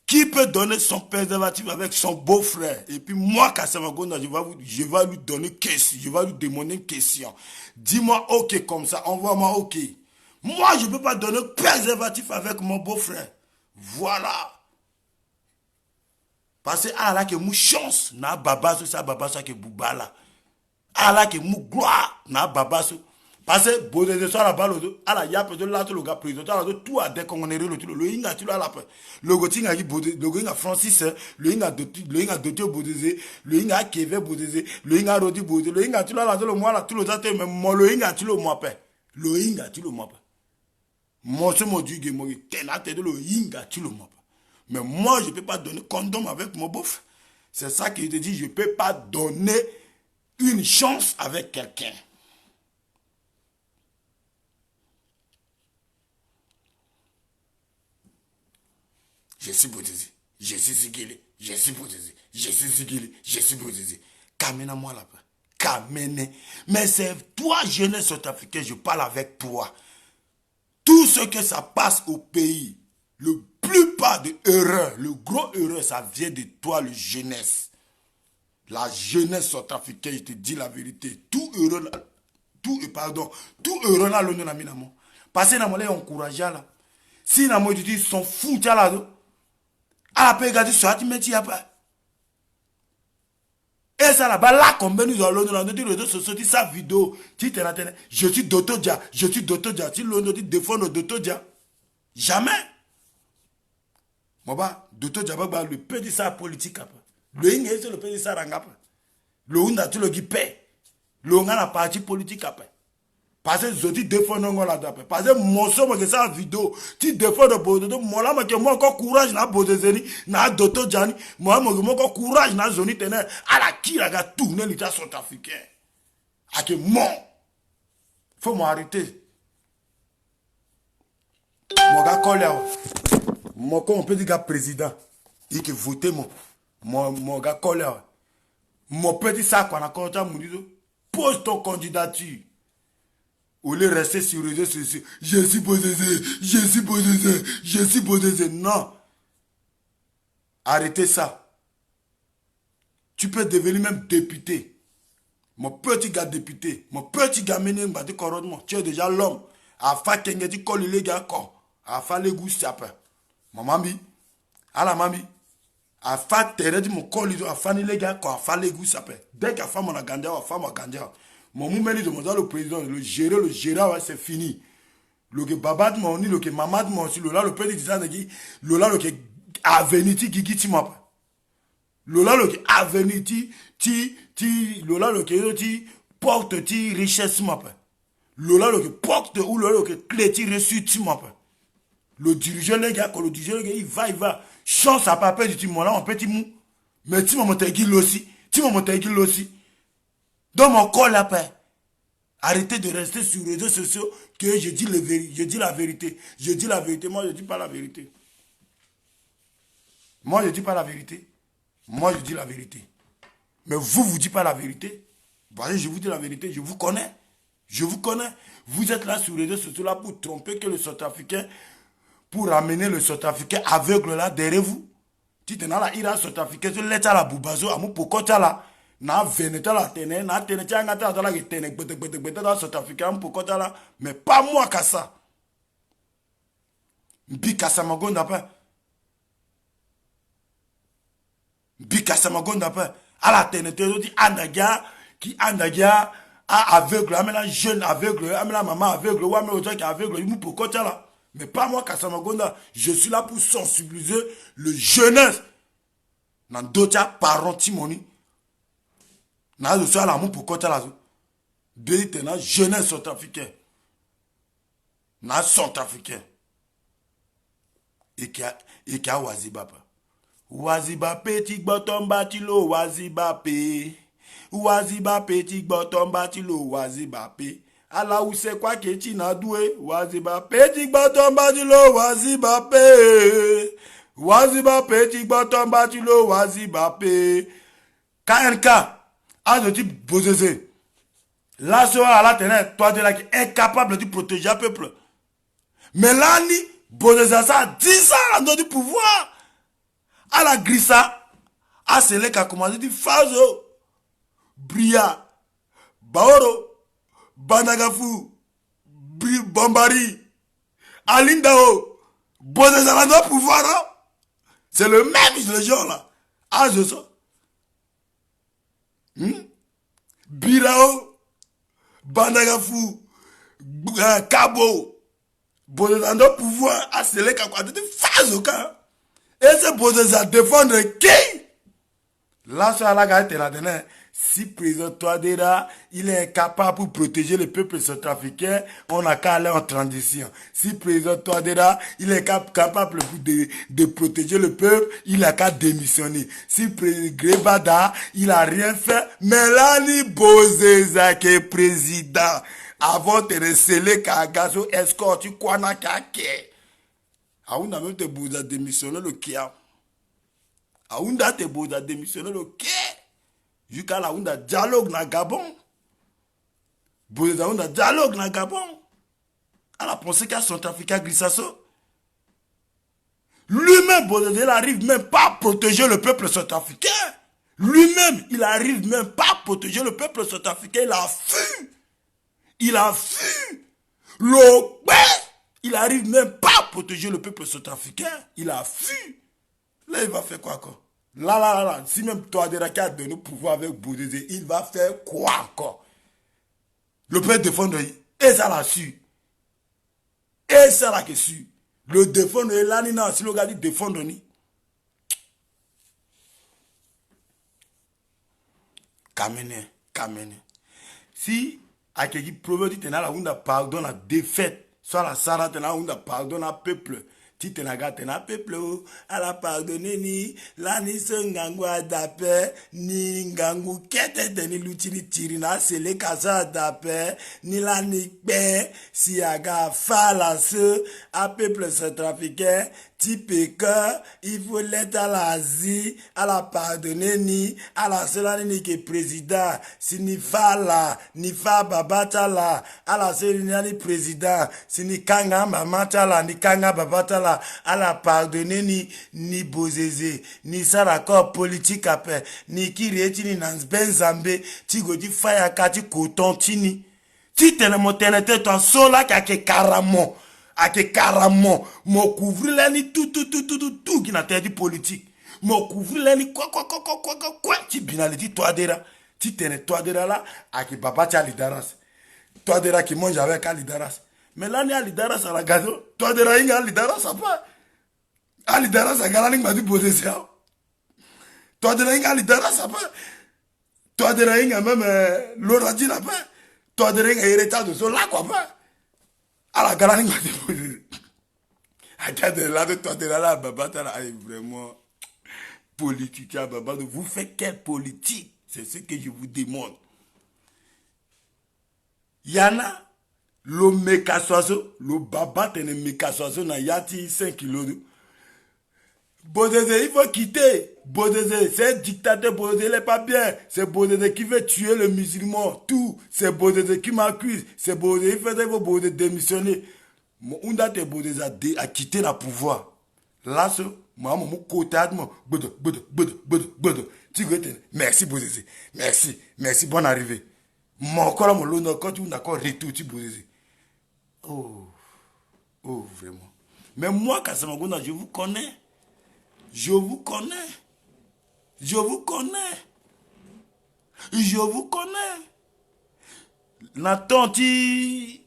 Qui peut donner son préservatif avec son beau-frère? Et puis moi, Kassamagonda, je vais lui donner question. Je vais lui demander une question. Dis-moi ok comme ça. Envoie-moi ok. Moi, je ne peux pas donner préservatif avec mon beau-frère. Voilà. Parce que ah là que mou chance na babaso ça babaso que boubala. Ah là que mou gloire na babaso. Parce que bodé ça la balle ah là y a peut-être là tout le gars président là tout a dès qu'on est le inga tu là le gotinga qui bodé le inga Francis le inga doté bodé le inga Kevin bodé le inga Rodi bodé le inga tu là le moi là tout le temps même moi le inga tu le moi pas le inga tu le moi pas moi c'est mon dieu qui moi tenate de le inga tu le moi pas. Mais moi, je ne peux pas donner condom avec mon bouffe. C'est ça que je te dis, je ne peux pas donner une chance avec quelqu'un. Je suis bouddhisé, je suis zigili, je suis bouddhisé, je suis zigili, je suis bouddhisé. Kamena-moi là-bas. Kamene. Mais c'est toi, jeunesse sud-africain, je parle avec toi. Tout ce que ça passe au pays, le plupart de erreurs, le gros erreur, ça vient de toi, le jeunesse. La jeunesse centrafricaine, je te dis la vérité. Tout erreur là, l'honneur n'a mis dans moi. Parce que nous avons encouragé là. Si nous avons dit qu'ils sont fous, là, à la paix, regardez sur la métier après. Et ça là, combien nous allons nous dire les réseaux sociaux, sa vidéo, je suis Dotodia, je suis Dotodia. Si l'on dit défendre Dotodia, jamais. Moi, Dotodia, le petit ça politique après. Le inge c'est le petit ça rangapa. Le hunda tu le guipé. Le on a la partie politique après. Parce que je dis défendre là d'après. Parce que mon somme que ça vidéo, tu défends de Bodo, moi là que moi encore courage na Bodezeni, na Dotodia, moi encore courage na zoni tener à la qui la gars tourner l'état centrafricain. À que mon faut m'arrêter. Mon gars colère. Mon on peut dire président. Il que voter mon gars colère. Mon petit sac on a compté mon pose ton candidature. Au lieu de rester sur les réseaux sociaux, je suis Bodezé, je suis Bodezé, je suis Bodezé. Non. Arrêtez ça. Tu peux devenir même député. Mon petit gars député, mon petit gars mené, m'a dit correctement, tu es déjà l'homme. Afa kengeti colle les gars encore. Afa les goûts sapin. Maman mi, à la mamie. Afa terre dit mon colle, afa les gars encore, afa les goûts sapin. Dès qu'afa mon a gagné, afa mon a gagné. Mon moumeli demande le président, le gérer, ouais, c'est fini. Le que babat mon ni, le que maman mon si, le là, le petit disant le là, le que aveniti gigi ti map. Le là, le que aveniti le là, le que ti porte ti richesse map. Le là, le que porte ou le là, le que clé ti reçu ti map. Le dirigeant, les gars, quand le dirigeant, il va. Chance à papa du timon là, un petit mou. Mais ti m'en monté aussi. Dans mon corps là, arrêtez de rester sur les réseaux sociaux que je dis la vérité. Je dis la vérité, moi je dis pas la vérité. Moi je dis pas la vérité. Moi je dis la vérité. Mais vous dites pas la vérité. Voyez, je vous dis la vérité, je vous connais. Je vous connais. Vous êtes là sur les réseaux sociaux là pour tromper que le Centrafricain, pour amener le Centrafricain aveugle là derrière vous. Tu te là, il a Centrafricain, tu l'as la boubazo, à mon pokota là. Na veneta la tene, na tene tiangata dans la tene, bete dans Centrafricain, pokota là. Mais pas moi qu'à ça. Bika Magonda pas. Bika Magonda pas. À la tene, tu dis andagia, qui andagia, aveugle, amena jeune aveugle, amena maman aveugle, ou amena autre qui est aveugle, il nous pour côté là. Mais pas moi, Kasamagonda. Je suis là pour sensibiliser le jeunesse. Dans d'autres parents, Timoni. Dans le soir, l'amour pour côté là. De la jeunesse centrafricaine. Dans centrafricain. Et qui a Wazibapa. Waziba petit bottom batilo, Waziba pe. Waziba petit bottom batilo, Waziba pe. Ala ou c'est quoi que tu n'as doué? Waziba petit bottom batilo, Waziba pe. Waziba petit bottom batilo, Waziba pe. KNK, a de type Bozeze. Là, ce à la tenue, toi de là qui est incapable de protéger un peuple. Mais là, ni Bozeze ça a 10 ans dans du pouvoir. À la grissa, à celui qui a commencé du Fazo, Bria, Baoro, Bandagafu, Bombari, Alindao, Bozeze ça a pouvoir, hein? C'est le même gens là. Ah, je sais. Birao, Bandagafu, Kabo, Bozeze ça a pouvoir, à celui qui a commencé du Fazo, hein? Et c'est Bozeze à défendre qui? Là, sur la gare, si président Touadéra, il est incapable pour protéger le peuple centrafricain, on n'a qu'à aller en transition. Si président Touadéra, il est capable de protéger le peuple, il n'a qu'à démissionner. Si président Grebada, il n'a rien fait, mais là, ni Bozeze qui est président, avant de receler Kagazo, escorte, tu crois n'a qu'à qui? Aounda même te Bozeze démissionner le Kia. Aounda te Bozeze démissionner le Kia. Jusqu'à la Aounda dialogue na Gabon. Bozeze Aounda dialogue na Gabon. À la pensée qu'à Centrafricain Glissasso. Lui-même, Bozeze, il n'arrive même pas à protéger le peuple centrafricain. Lui-même, il n'arrive même pas à protéger le peuple centrafricain. Il a fui. Il a fui. Le il n'arrive même pas à protéger le peuple centrafricain. Il a fui. Là, il va faire quoi encore? Là. Si même Touadéra qui a donné le pouvoir avec Bozeze, il va faire quoi encore? Le peut défendre. Et ça l'a su. Et ça l'a su. Le défendre. Là, non, si le gars dit défendre. Kamene. Si, à quelqu'un prouve que tu as la pardon la défaite. Soit la Sarah tena unda pardonne à peuple. Si tena gatena peuple à la pardonner ni la ni sengangu adape ni ngangu kete teni lutini tirina sele kaza adape ni la ni pe si aga fala se à peuple centrafricain type que il faut l'être à l'Asie à la pardonner ni à la seule ni que président si ni fala ni fa babatala à la seule ni président si ni kanga mamatala ni kanga babatala à la pardonner ni Bozeze ni sarako politique après ni kireti ni Benzambe ti godi faya kati coton tini ti tene motenete toi sola kake karamo ake karamo mo couvrir ni tout qui n'a pas dit politique mo couvrir ni quoi ti binaliti Touadéra ti tene Touadéra là ake papa ti alidaras Touadéra qui mange avec alidaras mais là ni alidaras à la gazo Touadéra inga alidaras apa alidaras à galani m'a dit Bozeze Touadéra inga alidaras apa Touadéra inga même l'oradi n'a pas Touadéra inga héritage de son là quoi pas à la galani m'a dit Bozeze de là de Touadéra là Babatala est vraiment politique Baba vous faites quelle politique c'est ce que je vous demande. Yana le mekasoaso le baba tene mekasoaso na yati 5 kilos. Bozeze il faut quitter. Bozeze c'est dictateur. Bozeze il est pas bien. C'est Bozeze qui veut tuer le musulman. Tout. C'est Bozeze qui m'accuse. C'est Bozeze il fait Bozeze démissionner. On a des Bozeze à quitter le pouvoir. Là ce moi mon côté merci Bozeze. Merci bonne arrivée. Mon corps mon l'honneur quand tu d'accord retour tu Bozeze. Oh vraiment. Mais moi Kasamagonda je vous connais. Je vous connais. Natanti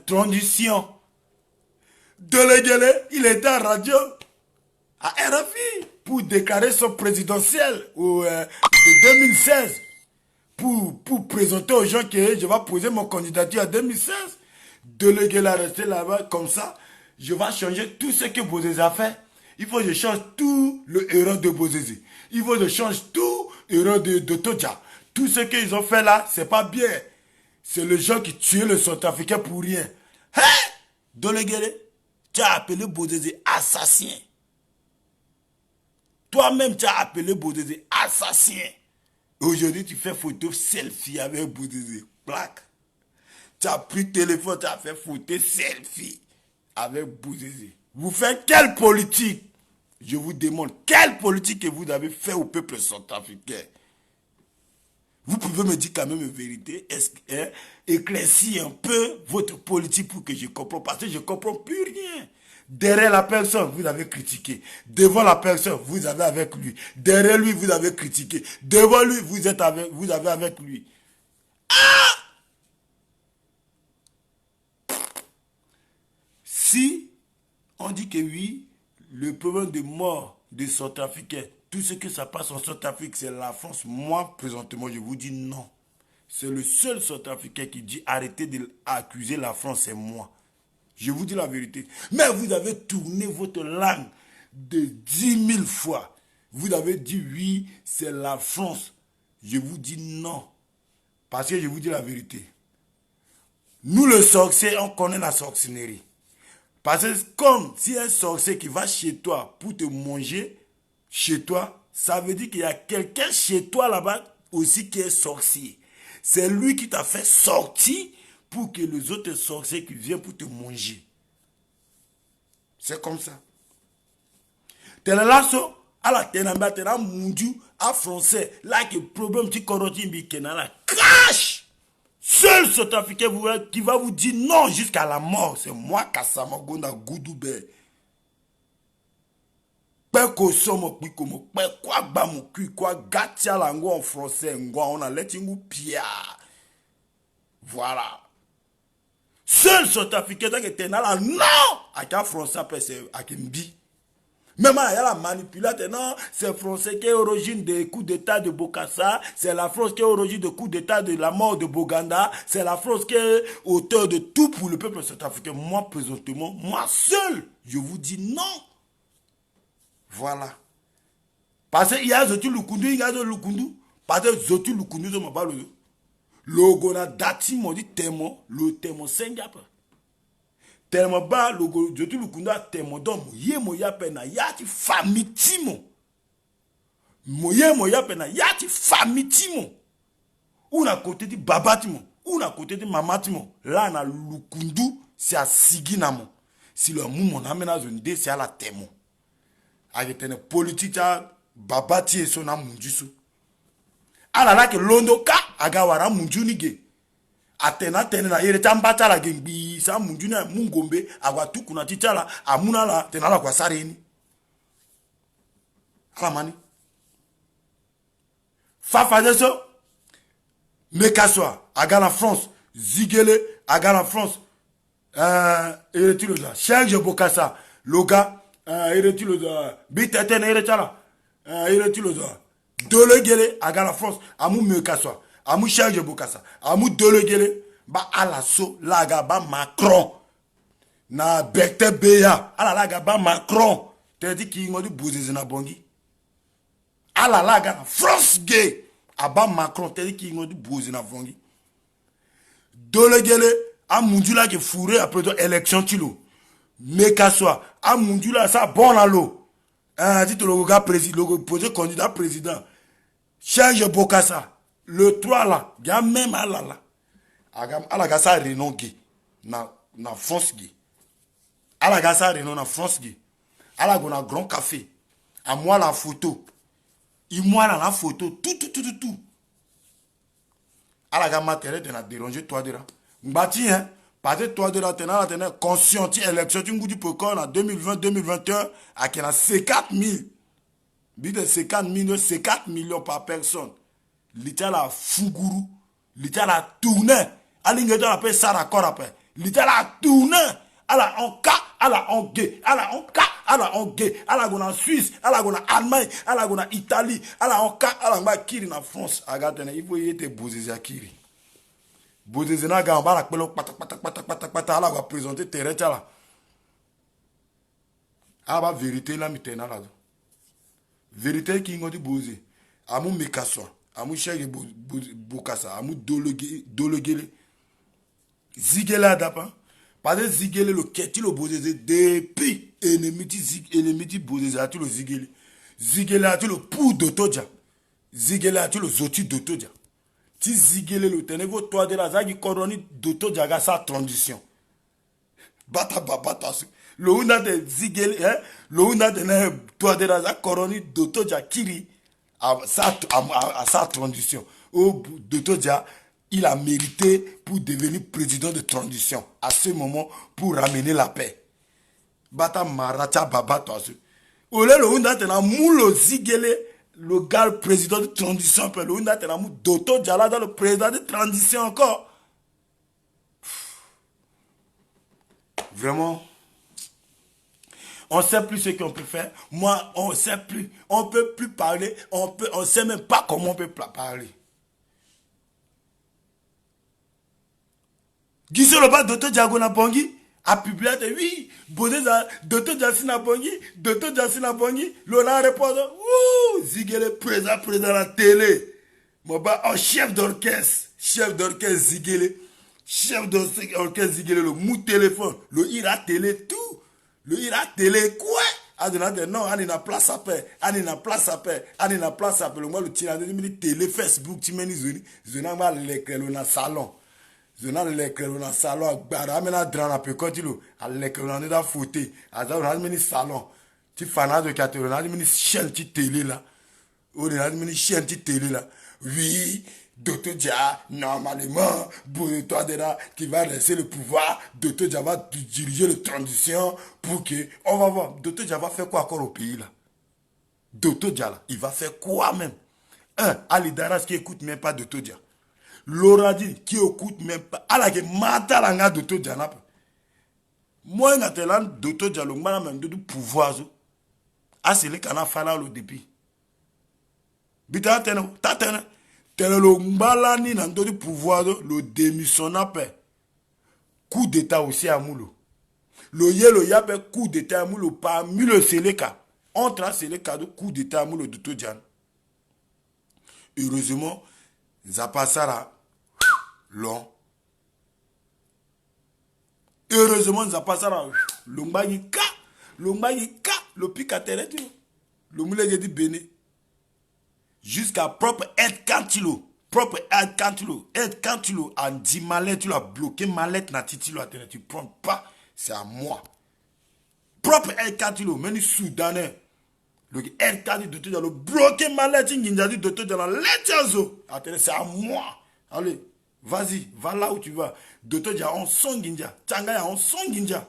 transition. Délégué, il était en radio à RFI pour déclarer son présidentiel de 2016 pour présenter aux gens que je vais poser mon candidature en 2016. Délégué là, rester là-bas comme ça. Je vais changer tout ce que Bozézé a fait. Il faut que je change tout le héros de Bozézé. Il faut que je change tout le héros de Todja. Tout ce qu'ils ont fait là, c'est pas bien. C'est le gens qui tuaient le Centrafricain pour rien. Hein? Délégué, tu as appelé Bozézé assassin. Toi-même, tu as appelé Bozézé assassin. Aujourd'hui, tu fais photo selfie avec Bozézé. Plaque. Tu as pris téléphone, tu as fait photo selfie avec Bozézé. Vous faites quelle politique? Je vous demande, quelle politique que vous avez fait au peuple centrafricain? Vous pouvez me dire quand même une vérité, éclaircir un peu votre politique pour que je comprenne, parce que je ne comprends plus rien. Derrière la personne, vous avez critiqué. Devant la personne, vous avez avec lui. Derrière lui, vous avez critiqué. Devant lui, vous avez avec lui. Ah! Si on dit que oui, le problème de mort des Centrafricains, tout ce que ça passe en Centrafrique, c'est la France. Moi, présentement, je vous dis non. C'est le seul Centrafricain qui dit arrêtez d'accuser la France, c'est moi. Je vous dis la vérité. Mais vous avez tourné votre langue de 10 000 fois. Vous avez dit oui, c'est la France. Je vous dis non. Parce que je vous dis la vérité. Nous, le sorcier, on connaît la sorcellerie. Parce que comme si un sorcier qui va chez toi pour te manger, chez toi, ça veut dire qu'il y a quelqu'un chez toi là-bas aussi qui est sorcier. C'est lui qui t'a fait sortir pour que les autres sorciers qui viennent pour te manger. C'est comme ça. T'es là, t'es là, mundu, à français, là, que problème, tu corrotis, crash! Seul cet Africain qui va vous dire non jusqu'à la mort, c'est moi, Kassama Gonda Goudoube. Peko somo pikomo, quoi bamoku, quoi gatia lango en français, on a lettingu pia. Voilà. Seul cet Africain qui était là, non! Avec un français, c'est avec un bi. Même il y a la manipulation, non, c'est le français qui est origine des coups d'état de Bokassa, c'est la France qui est origine des coups d'état de la mort de Boganda, c'est la France qui est auteur de tout pour le peuple centrafricain. Moi, présentement, moi seul, je vous dis non. Voilà. Parce qu'il y a Zotu Lukundu, il y a Lukundu. Parce que Zotu Lukundu, je m'en parle. Logo na dati mo di temo, le temo Singapour. Tellement bas, le Zotu Lukundu a temo don mo ye mo ya pena yati famitimo. Mo ye mo ya pena yati famitimo. Ou na côté di babatimo, ou na côté di mamatimo. Là na Lukundu, c'est à Siginamo. Si le mou mon amena zonde, c'est à la temo. Avec une politique babati et son amundisu. Alala que londoka agawara munjunige. Atena tena yere tambata la gembi sa munjuna mungombe agwatu kuna titala amuna la tena la kwa sareni. Alamani. Fafa deso Mekaswa aga la France Zigele aga la France Eretilo Change Bokassa Loga Eretilo Biteten Eretala Eretilo Délégué à la France, Amou Mekaswa, Amou Change Bokassa, Amou délégué, ba alasso, lagaba Macron, na Bekte Beya, ala lagaba Macron, t'as dit qu'il m'a dit bouzer na bongi. Ala laga France gay, aba Macron, t'as dit qu'il m'a dit bouzer na bongi. Délégué, Amoundula qui fourré après l'élection tilo. Mekaswa, Amoundula ça bon à l'eau. Dit le gars président, le posé candidat président. Change Bokassa. Le 3 là, il y a même à la. À la gassa Renon gay. Na France gay. À la gassa Renon na France gay. À la gona grand café. À moi la photo. Il moi la photo. Tout. À la gamme matérielle, tu as dérangé toi de là. Mbati, hein. Parce que toi de la tenue conscient élection tu ngudi pokon en 2020-2021 à qui a 50 000. Bide 50 millions par personne. L'État la funguru. L'État la tourné. Alingeto appelle ça d'accord après. L'État la tourné. ala en cas, ala en gay, ala en cas, ala en gay, ala gona Suisse, ala gona Allemagne, ala gona Italie, ala en cas, ala gona kiri na France. Agatene, il faut y être bouzé à kiri. Bouzé na gamba la pelo pata ala va présenter terrain là. Aba vérité la mitena là. Vérité qui ngodi bouzé. Amu mekaso, amu chege bokasa, amu dologele. Zigela dapa. Parce que zigele le keti le bouzé depuis ennemi ti bouzé ati le zigele. Zigele ati le pou dotoja. Zigele ati le zoti dotoja. Ti zigele le tenevo toi de la zagi koroni dotoja ga sa transition. Bata. Le una de zigele le una de ne toi de la zagi koroni dotoja kiri à sa transition. Au dotoja il a mérité pour devenir président de transition à ce moment pour ramener la paix. Bata maracha baba toasu. Ole le hunda tena mulo zigele le gars président de transition le hunda tena mu doto jala dans le président de transition encore. Vraiment, on sait plus ce qu'on peut faire. Moi, on sait plus. On peut plus parler. On sait même pas comment on peut parler. Gisele le bas Dr. Diagona Bongi a publié oui, Dr. Jassina Bongi, Dr. Jassina Bongi, l'on répond, ouh, Zigele présent à la télé. Moi, bah, chef d'orchestre Zigele, chef d'orchestre Zigele, le mou téléphone, le ira télé, tout. Le ira télé, quoi? Non, on est en place à paix, le moi, le tira de télé, Facebook, tu m'as dit, je n'ai pas l'écran dans le salon. Je n'ai l'écran dans le salon, je drana pe kotilo, à l'écran dans le fauteuil, à le salon. Tu fais de 4 euros, tu chaîne télé là. On a une chaîne télé là. Oui, Dr. Dia, normalement, toi qui va laisser le pouvoir, Dr. Dia va diriger la transition pour que. On va voir, Dr. Dia va faire quoi encore au pays là? Dr. Dia là, il va faire quoi même? Ali Daras qui écoute même pas Dr. Dia. L'oradi qui écoute même pas. Alors que Matalanga Dr. Dia n'a pas. Moi, je suis Dr. Dia, le même de pouvoir. Ah, c'est le canal Fala le début. Bita tatene le mbalani na ndo du pouvoir le démissionna pe coup d'état aussi à moulo le yelo yape coup d'état à moulo parmi le Seleka entre Seleka de coup d'état à moulo de Todjan. Heureusement Zapasara long heureusement Zapasara lombayi ka le picatere le moulé dit béné jusqu'à propre aide cantilo aide cantilo en 10 mallettes tu l'as bloqué mallette na titilo tu prends pas c'est à moi propre aide cantilo même soudanais le aide cantilo de le bloqué mallette nginja du docteur de la lechazo c'est à moi allez vas-y va là où tu vas docteur ja on son ginja tanga ya on son ginja.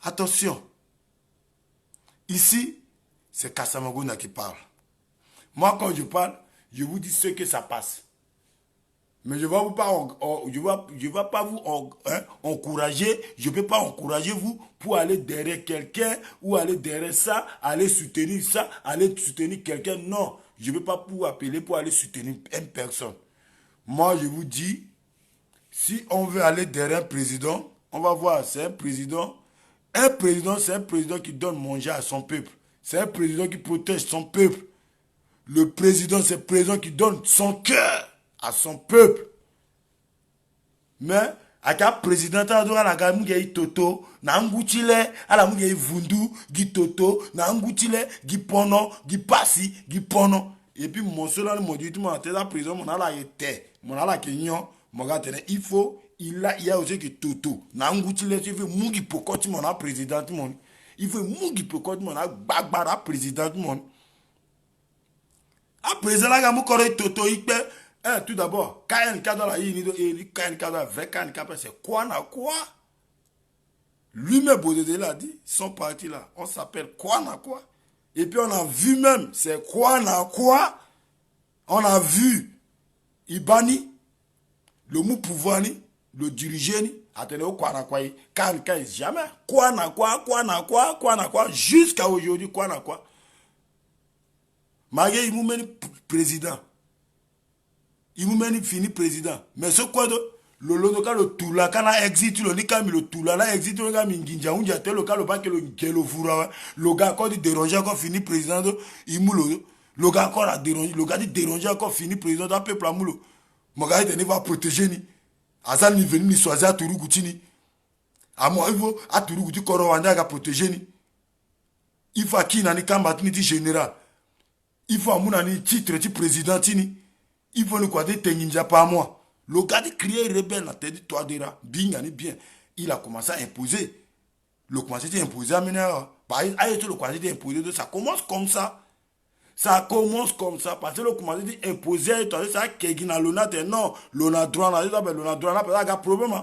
Attention. Ici, c'est Kassamagona qui parle. Moi, quand je parle, je vous dis ce que ça passe. Mais je ne vais pas vous encourager. Je ne peux pas encourager vous pour aller derrière quelqu'un ou aller derrière ça, aller soutenir ça, aller soutenir quelqu'un. Non, je ne peux pas vous appeler pour aller soutenir une personne. Moi, je vous dis, si on veut aller derrière un président, on va voir, c'est un président. Un président, c'est un président qui donne manger à son peuple. C'est un président qui protège son peuple. Le président, c'est un président qui donne son cœur à son peuple. Mais, à un président, toto, na ngutile, ala mungi vundu, gi toto, na ngutile, gi pono, gi pasi, gi pono. Et puis, mon seul an, mon dieu, tout le monde a président, mon ala était, mon ala kenyon, mon gars, il faut. Il y a aussi que Toto. Nangutile, il veut mungi pokoti mon président mon. Il veut mungi pokoti mon bagbara président mon. A président la gamu kore Toto ikpe. Tout d'abord, KNK dans la yini do et KNK dans vrai KNK c'est quoi na quoi? Lui-même Bodé l'a dit, son parti là, on s'appelle quoi na quoi? Et puis on a vu même, c'est quoi na quoi. On a vu Ibani, le mou pouvoir ni, le dirigeant ni, attendez, quoi na quoi, quand jamais, quoi na quoi, jusqu'à aujourd'hui, quoi na quoi. Malgré il m'a mène président. Il m'a mène fini président. Mais ce quoi de, le local le tout là, quand on exit, le nika mi le tout là, là exit, le gars mi nginja, on dit tel local le pas que le gelo foura, le gars quand il dérange encore fini président, il moule, le gars encore a dérangé, le gars dit déranger encore fini président, un peuple à moule. Mon gars il va protéger ni, à ça ni venu ni choisir à Tourou Goutini, à moi il faut à Tourou Gouti Korowanda à protéger ni, il faut qui n'a ni combattre ni général. Il faut un titre de président. Il faut nous quoi de tenir pas moi. Le gars de crier rebelle, la tête de toi déjà. Bien, bien. Il a commencé à imposer. Le commencé à imposer à mener. Le commencé à imposer. Ça commence comme ça. Ça commence comme ça. Parce que le commencé à imposer. Ça qui n'a l'ona. Non, l'ona droit. L'ona droit. Il y a un problème.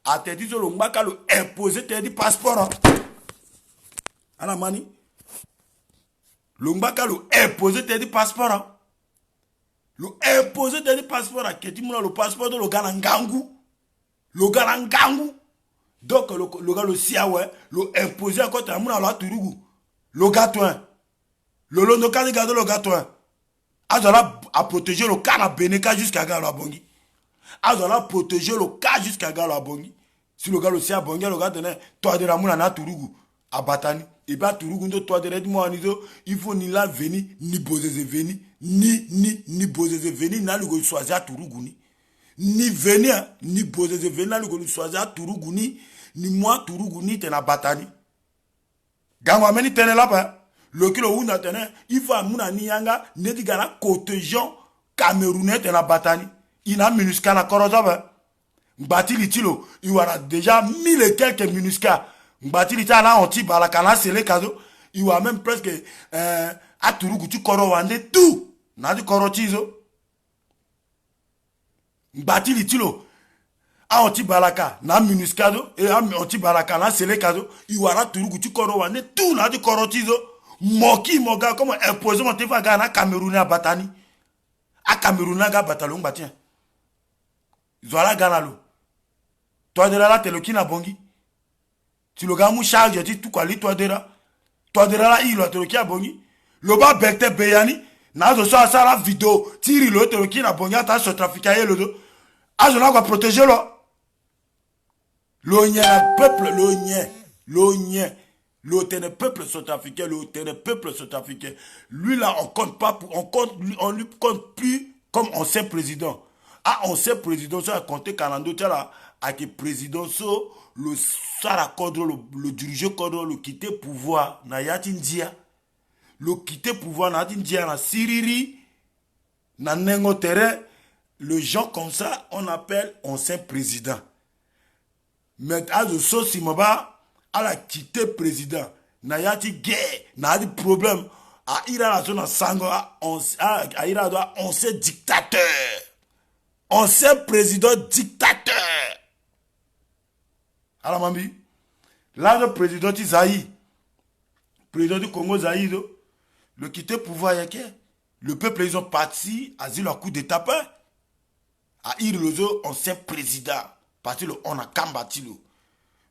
A te dit le mbaka le imposer. Te dit passeport. À la mani. Le mbaka le imposé te dit passeport. Hein? Le imposé te dit passeport. Keti mouna le passeport de le gars n'gangu. Le gars n'gangu. Donc le gars le siawe. Le imposé à côté mouna la turugu. Le gars toi. Le londo kadi gado le gars toi. Azola a protéger le cas na beneka jusqu'à galo abongi. Azola protéger le cas jusqu'à galo abongi. Si le gars le sia bongi le gars tenait toi de la mouna na turugu. Abatani. Et bien, toi, il faut ni la venir, ni poser venir, ni poser venir, ni choisir à Tourougouni. Ni venir, ni poser venir, ni choisir à Tourougouni, ni moi, Tourougouni, t'es na batani. Gangwa meni t'es là-bas. Le kilo ou n'a tene, il faut à mouna niyanga, ne digana côté Jean, Camerounais, t'es na batani. Il a minusca na korozoba. Mbati litilo, il y aura déjà 1000 et quelques minusca. Mbati lita la anti balakana c'est le cadeau il y a même presque à Tourougou tu koro wande tout na di koro tizo Mbati litilo a anti balaka na minuscado et anti balaka na c'est le cadeau il y aura Tourougou tu koro wande tout na di koro tizo moki moga comme imposer mon tefa gana Camerounais à batani a Camerounais ga batalon batien zola gana lo toi de là te na bongi. Tu le gars mou charge, tu tout quoi, toi de là, il a te le qui a bongi. Le bas becte beyani, n'a de ça la vidéo, tire l'autre le qui a bongi, t'as ce trafiqué le dos. Ah, je n'ai protéger là. Le peuple, le peuple sud-africain, le peuple sud-africain. Lui là, on compte pas, on lui compte plus comme ancien président. Ah, ancien président, ça a compté 42 là, avec le président, le Sara Kodro, le dirigeant Kodro, le quitter pouvoir, na yatindia. Le quitter pouvoir, na yatindia, na Siriri, na Nengotere. Le gens comme ça, on appelle ancien président. Mais à de sauce, Simoba, à la quitter président. Na yati guerre, na yati problème. À ira la zone sango, à ira doit ancien dictateur. Ancien président dictateur. Alors, mamie, là, le président de Zaï, président du Congo Zaï, le quitter pouvoir, le peuple, ils ont parti, à leur coup d'état. À Irlozo, ancien président, parce qu'on a combattu.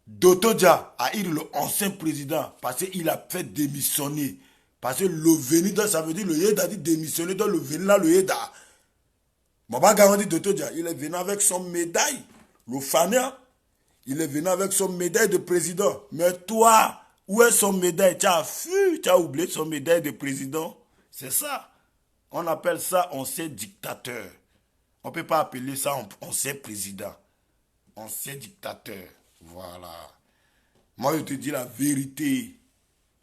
Dotodia, à le ancien président, parce qu'il a fait démissionner. Parce que le venu, ça veut dire le Yeda dit démissionner, dans le venu là, le Yeda. Maba garanti Dotodia, il est venu avec son médaille, le Fania. Il est venu avec son médaille de président. Mais toi, où est son médaille? Tu as oublié son médaille de président. C'est ça. On appelle ça ancien dictateur. On ne peut pas appeler ça ancien président. Ancien dictateur. Voilà. Moi, je te dis la vérité.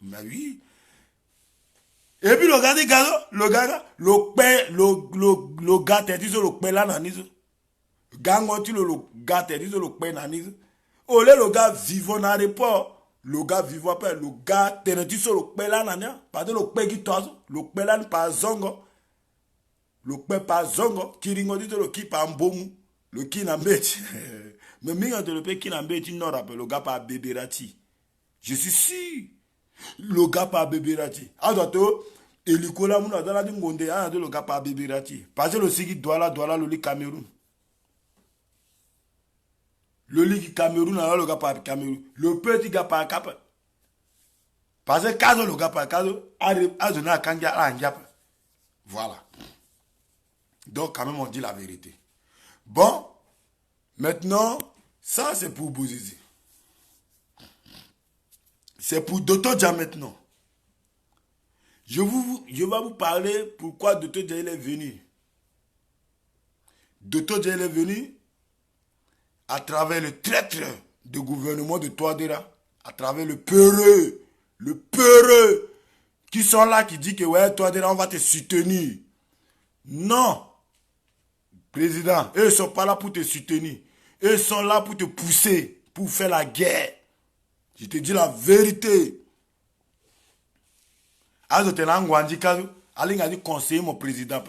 Mais oui. Et puis le gars dit, le gars te dit, le père là, nanizo. Gangotu le gars te dit, le père nanizo. Olé le gars vivant dans l'aéroport, le gars vivant pas, le gars tenait sur le père là, nania, parce que le père qui toise, le père là pas zongo, le père pas zongo, qui ringo dit le qui pas mbomou, le qui n'a bête, mais minga de le père qui n'a bête, non rappelle le gars pas bébé rati. Je suis sûr, Le gars par Bébérati. Azoto, et Nicolas Mouna, dans la Dingonde, le gars par Bébérati. Parce que le Sigi Douala, le lit Cameroun. Le lit Cameroun, le gars par Cameroun. Le petit gars par Cap. Parce que Kazo, le gars par Kazo, a donné à Kanga à Ndiap. Voilà. Donc, quand même, on dit la vérité. Bon, maintenant, ça, c'est pour Bouzizi. C'est pour Dotodia maintenant. Je vais vous parler pourquoi Dotodia est venu. Dotodia est venu à travers le traître du gouvernement de Touadéra, à travers le peureux, qui sont là, qui dit que ouais, Touadéra, on va te soutenir. Non, président, eux ne sont pas là pour te soutenir. Eux sont là pour te pousser, pour faire la guerre. Je te dis la vérité. Azotela Ngwandika, Alinga dit conseiller mon président.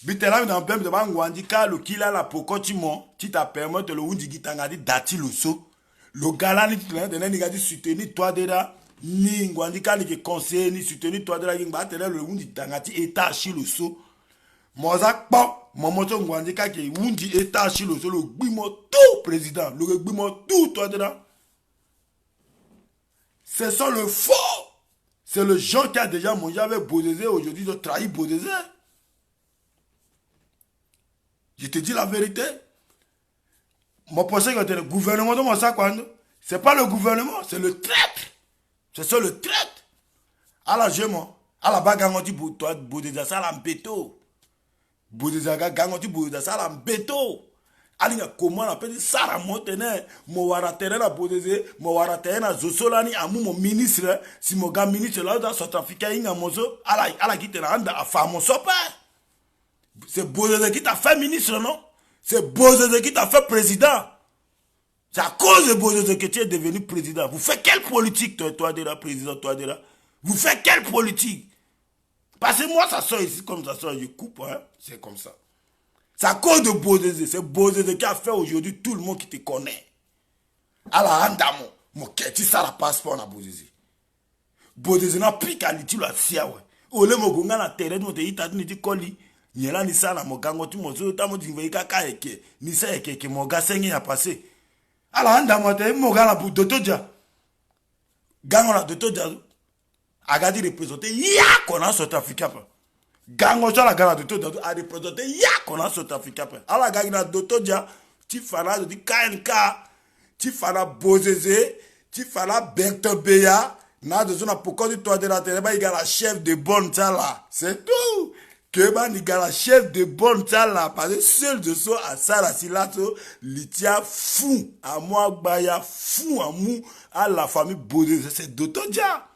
Bitela dans pem de Ngwandika, le kila la pokotimo, ti ta permettre le wundigi tangadi dati le so. Le gala ni de n'a dit soutenir toi déjà, ni Ngwandika ni conseiller ni soutenir toi déjà, il va tenir le wundi tangati état chi le so. Mozak bon, Momoto Ngwandika qui wundi état chi le so, le gbimo tout président, le gbimo tout toi déjà. Ce sont le faux. C'est le gens qui a déjà mangé avec Bozézé. Aujourd'hui, ils ont trahi Bozézé. Je te dis la vérité. Mon pensée que le gouvernement de Moussa Kwando, c'est pas le gouvernement, c'est le traître. C'est ça le traître. À la gément, à la bagarre, on dit Bozézé, ça l'embêto. Bozézé, on dit Bozézé, ça l'embêto. Alinga comment on appelle ça la montene mo waratene na bodeze mo waratene na zosolani amu mo ministre si mo ga ministre là dans South Africa inga mozo ala qui te rende à famo sopa. C'est Bozeze qui t'a fait ministre non? C'est Bozeze qui t'a fait président. C'est à cause de Bozeze que tu es devenu président. Vous faites quelle politique toi de la président toi de là? Vous faites quelle politique? Parce que moi ça sort ici comme ça sort je coupe hein, c'est comme ça. C'est à cause de Bozeze. C'est Bozeze qui a fait aujourd'hui tout le monde qui te connaît. Alors, andamo, mon keti ça la passeport na Bozeze. Bozeze n'a plus qu'à l'utile à siawe. Ole mo gonga na terrain mo te ita ni ti koli. Nyela ni sana mo gango ti mo zo ta mo ti ngai kaka eke. Ni sa eke mo ga sengi ya passé. Alors, andamo te mo ga na bu Dotodia. Gango na Dotodia. Agadi représenter ya kona South Africa pa. Gango la gana de tout a représenté ya qu'on a South Africa. À la gana de tout dia, tu fana de KNK, tu fana Bozeze, tu fana Bentobeya, na de zone pourquoi tu toi de la terre, il y a la chef de bonne là. C'est tout. Que ban il y a la chef de bonne là parce que seul de ça à Sara Silato, litia fou à moi baya fou à mou à la famille Bozeze, c'est Dotodia.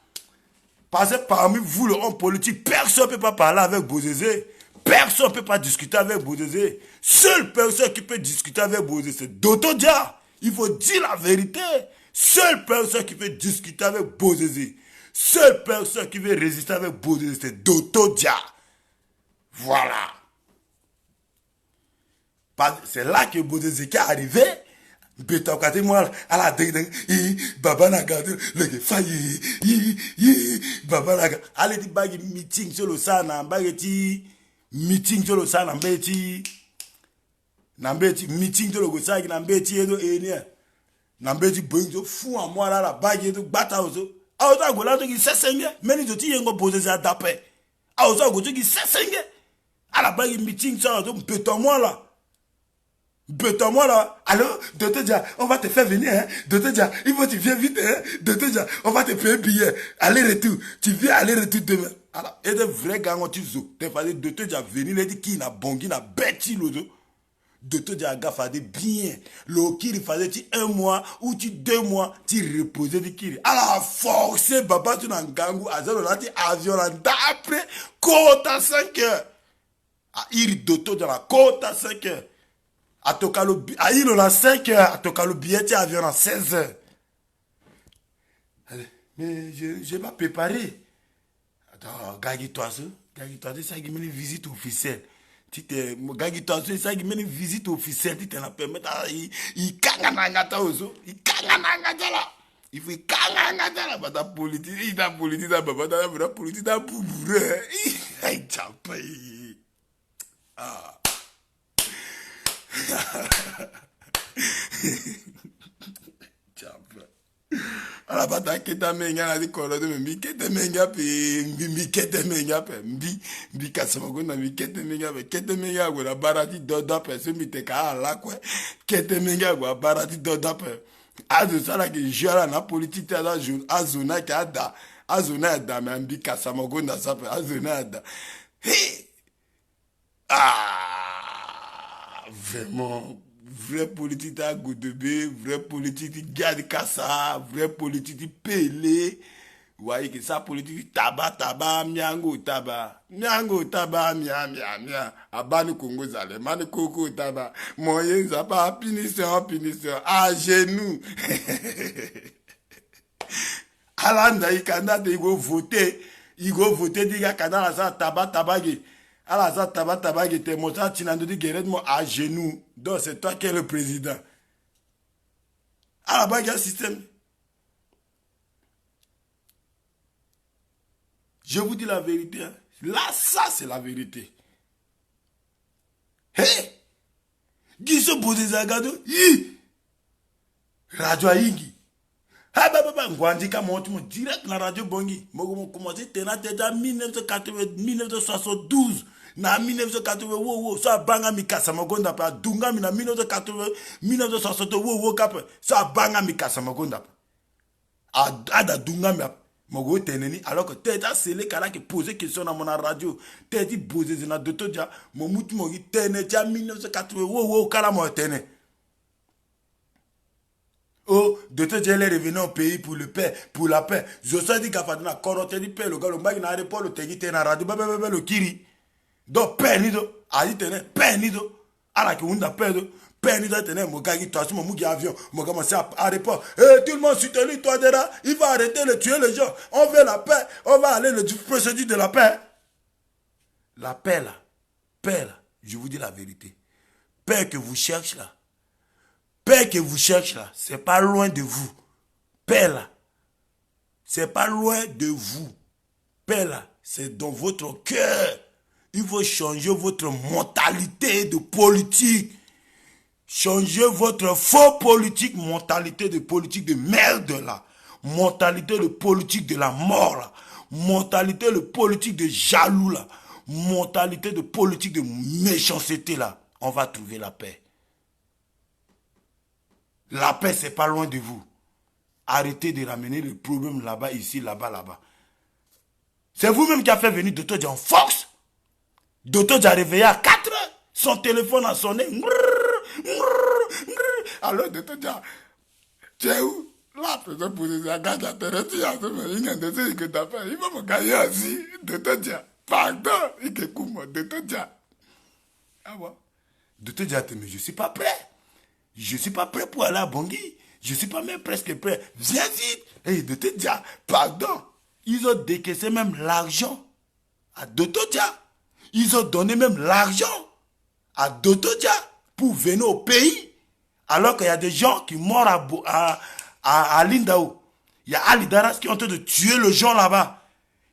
Parce que parmi vous, le homme politique, personne ne peut pas parler avec Bozeze. Personne ne peut pas discuter avec Bozeze. Seule personne qui peut discuter avec Bozeze, c'est Dotodia. Il faut dire la vérité. Seule personne qui peut discuter avec Bozeze. Seule personne qui veut résister avec Bozeze, c'est Dotodia. Voilà. C'est là que Bozeze est arrivé. Beta kate moi à la ding baba na gade le fayi baba na allez di bagi meeting sur le sana bageti meeting sur le sana mbeti na mbeti meeting sur le gosaki na mbeti edo enia na mbeti bonzo fou en moi là la bagi edo bata ozo a oza gola to ki sesenge meni to ti yengo Bozeze adape a oza go to ki sesenge à la bagi meeting sur le beta moi là. Bête-moi là, alors, Dotodia, on va te faire venir, hein, Dotodia, il faut que tu viennes vite, hein, Dotodia, on va te payer un billet, aller-retour, tu viens aller-retour demain. Alors, et de vrais gars, tu zo, t'es fallu Dotodia venir, il dit qui n'a bongi, n'a bêti l'autre. Dotodia a gaffe bien, le kiri faisait un mois ou 2 mois, tu reposais du kiri. Alors, forcé, papa, tu n'as gangou, à zéro, là, tu avion, là, d'après, côte à 5 heures. Ah, il Dotodia, la côte à 5 heures. A Tokalo, a il a 5 heures, à Tokalo billet, tu avion à 16 heures. Mais je vais préparer. Attends, Gagi-toi, ça qui une visite officielle. Gagi-toi, ça qui une visite officielle, tu te la permets, il kanganangata ozo, il kanganangata là. Il faut kanganga la bata politique, il a politique da baba da la politique da bouboure. Il tchapa. Ah. Tchapa. Ala bata keta menga na di kolo de mbi kete menga pe mbi kete menga pe mbi kasama ko na mbi kete menga go na barati dodo pe so mi te ka ala ko kete menga go barati dodo pe. Azo sala ki jara na politique da azona ki ada azona da mbi kasama ko na sape azona da. Hey! Ah, vraiment, vraie politique à Goudebe, vraie politique de Gadi Kassa, vraie politique de Pelé. Vous voyez que ça politique tabac, miango tabac, mia. Abani Congo zale, mani koko tabac, moyen zapa, punisseur, à genoux. Alanda, il go voter, diga kanala sa tabac. Alors ça tabac qui était monté à genoux. Donc c'est toi qui es le président. À la base, il y a un système. Je vous dis la vérité. Là, ça c'est la vérité. Hé! Giso Bozé Zagado. Radio Ingi. Ah bah, Ngwandika monte direct la radio Bongi. Moi, commencé à déjà 1972. Na 1980 ça banga mikasa magonda pa dunga mi na 1960 kap ça banga mikasa magonda pa ada dunga mi mogo teneni alors que teta sele kala ki poser question na mon radio teti poser na doto dia mo mutu mo tene dia 1980 kala mo tene. Oh, doto dia est revenu au pays pour le paix, pour la paix. Je sais dit qu'a fait na korote di paix le gars le magi na aéroport le tegi na radio bebe le kiri. Donc, penido, ali tene, penido, ala ki unda penido tene, mogagi, toi, mon mougi avion, mon commencé à répondre, tout le monde soutenu, toi, Dera, il va arrêter de tuer les gens, on veut la paix, on va aller le procédure de la paix. La paix là, je vous dis la vérité, paix que vous cherchez là, c'est pas loin de vous, paix là, c'est pas loin de vous, paix là, c'est dans votre cœur. Il faut changer votre mentalité de politique. Changez votre faux politique, mentalité de politique de merde là. Mentalité de politique de la mort là. Mentalité de politique de jaloux là. Mentalité de politique de méchanceté là. On va trouver la paix. La paix, c'est pas loin de vous. Arrêtez de ramener le problème là-bas, ici, là-bas. C'est vous-même qui avez fait venir Dr. John Fox. Docteur a réveillé à 4 heures. Son téléphone a sonné. Alors, docteur Dia, tu es où? Là, président posé sa garde à terre. Il y a un dossier que tu as fait. Il va me gagner ainsi. Docteur Dia, pardon. Il te coupe, docteur Dia. Ah ouais. Docteur Dia, mais je ne suis pas prêt. Je ne suis pas prêt pour aller à Bangui. Je ne suis pas même presque prêt. Viens vite. Et docteur Dia, pardon. Ils ont décaissé même l'argent à docteur Dia. Ils ont donné même l'argent à Dotodia pour venir au pays. Alors qu'il y a des gens qui meurent à Lindao. Il y a Ali Daras qui est en train de tuer les gens là-bas.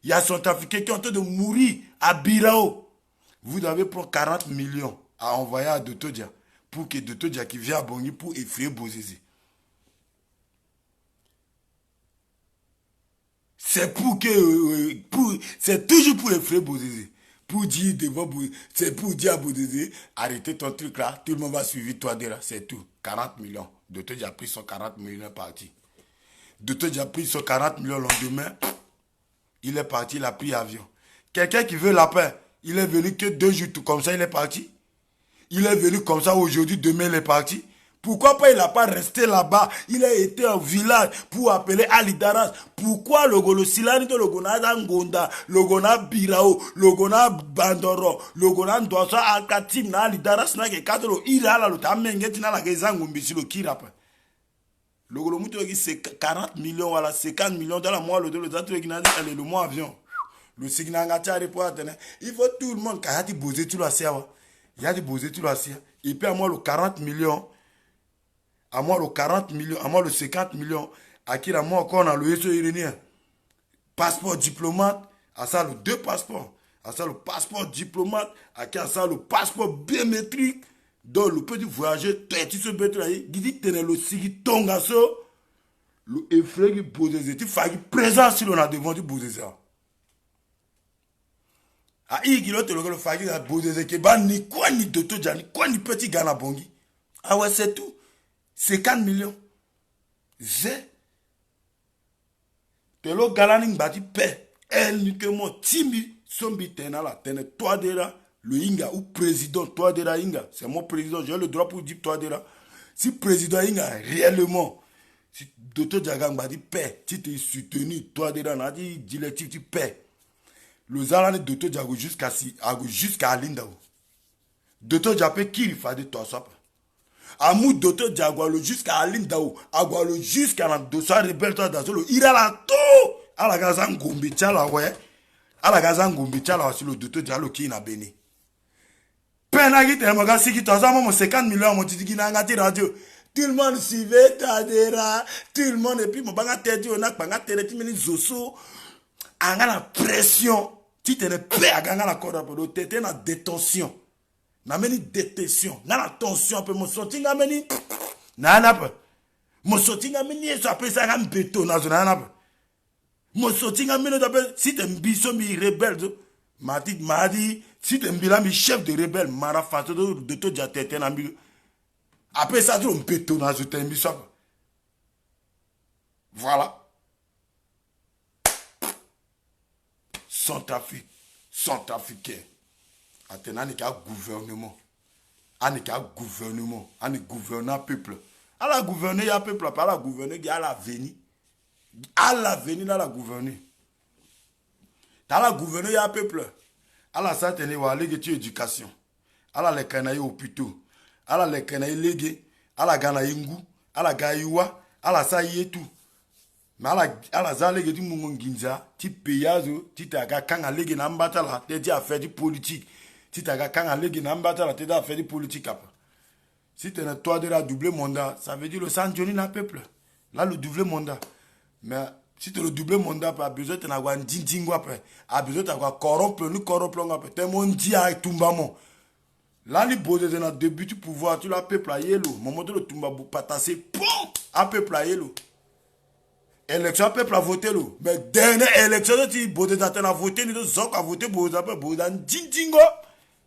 Il y a Centrafricains qui est en train de mourir à Birao. Vous devez prendre 40 millions à envoyer à Dotodia pour que Dotodia qui vient à Bangui pour effrayer Bozézé. C'est c'est toujours pour effrayer Bozézé. Pour dire devant, c'est pour dire à Bozézé, arrêtez ton truc là, tout le monde va suivre toi déjà, c'est tout. 40 millions. Docteur a pris son 40 millions parti. Docteur a pris son 40 millions le lendemain, il est parti, il a pris avion. Quelqu'un qui veut la paix, il est venu que 2 jours tout comme ça, il est parti. Il est venu comme ça aujourd'hui, demain il est parti. Pourquoi pas il n'a pas resté là-bas? Il a été au village pour appeler Ali Daras. Pourquoi le Golo Silani, le Gona Ngonda, le Gona Birao, le Gona Bandoro, le Gona Ndosa Akatim, Ali Daras, n'a que 4 il a la tamengeti na la gezangumbisi le kirapa. Le Golo Moutou c'est 40 millions, voilà, 50 millions dans la mois, le mois avion. Le signal à il faut tout le monde, quand il y a posé tout la serre, il y a posé tout la serre. Et puis à moi le 40 millions. À moi le 40 millions, à moi le 50 millions, à qui la mort qu'on a le SO irénien. Passeport diplomate, à ça le 2 passeports. À ça le passeport diplomate, à qui à ça le passeport biométrique. Donc le petit voyager, tu se bêtes là, il dit que le sigi tonga so, le effet qui pose des études, il faut présent si l'on a devant du bout de ça. Ah, il dit que le fagi a posé des études, ni quoi ni doto, ni quoi ni petit gana bongi. Ah ouais, c'est tout. C'est 4 millions. C'est. Te lo galani bati paix. Elle ni que moi, timi, sombi tenala, tene toi de là. Le Inga ou président, toi de la Inga, c'est mon président, j'ai le droit pour dire toi de là. Si président Inga, réellement, si Dr. Diagang m'a dit paix, tu t'es soutenu, toi de là, on a dit directif, tu paix. Le Zalane Dr. Diago jusqu'à Lindao. Dr. Diapé qui il fallait toi ça. Amou Dr. Diago jusqu'à Lindao, Agualo jusqu'à la dossier rebelle, toi dans le il a la tout. À la gazan Gombi, tchala, ouais. À la gazan Gombi, tchala, sur le Dr. Diallo qui n'a béni. Penagi te maga siki toza mo 50 millions mo tiki na ngati radio. Tout le monde suivait Tadera, tout le monde et puis mo banga tedi ona banga tele ti meni zoso. Anga la pression. Tu te ne prêt à ganga la corde pour t'étais na détention. Na meni détention, na la tension peu mo sorti nga meni. Na na pa. Mo sorti nga meni so après ça nga mbeto na zona na pa. Mo sorti nga meni d'après si te mbiso mi rebelle. Madi, si tu es mi chef de rebelle, Marafato de tout déjà tête en ambi. Après ça, tu es un péton dans ce temps. Voilà. Centrafricain. Maintenant, il y a gouvernement. Il y a gouvernement. Il y a gouverneur peuple. À la gouverner, il y a peuple. Pas la gouverner, il y a l'avenir. À l'avenir, il y a la gouverner. Dans la gouvernement, il y a un peuple. À la santé, il y a l'éducation. À la lekanaï hôpitaux. À la lekanaï légué. À la ganaïngu. À la gaïwa. À la saïe tout. Mais à la zalégué du mungonginza. Tu payazo. Tu t'as kanga légué n'ambata la. Tu dis à faire du politique. Tu t'as kanga légué n'ambata la. Tu dis à faire du politique. Si tu es toi de la double mandat, ça veut dire le sang Johnny n'a peuple. Là, le double mandat. Mais. Si tu as le double mandat, tu as besoin de avoir un dindingo après. Tu as besoin d'avoir corrompre, nous corrompre après. Tu as mon dia et tumbamo. Là, les beaux de notre début du pouvoir, tu l'as peuple à yellow. Moment de le tumbabo patassé, pom, à peuple à yellow. Élection, peuple a voté l'eau. Mais dernière élection, tu beau de t'attendre à voter, ni de zok à voter, beau d'un dindingo.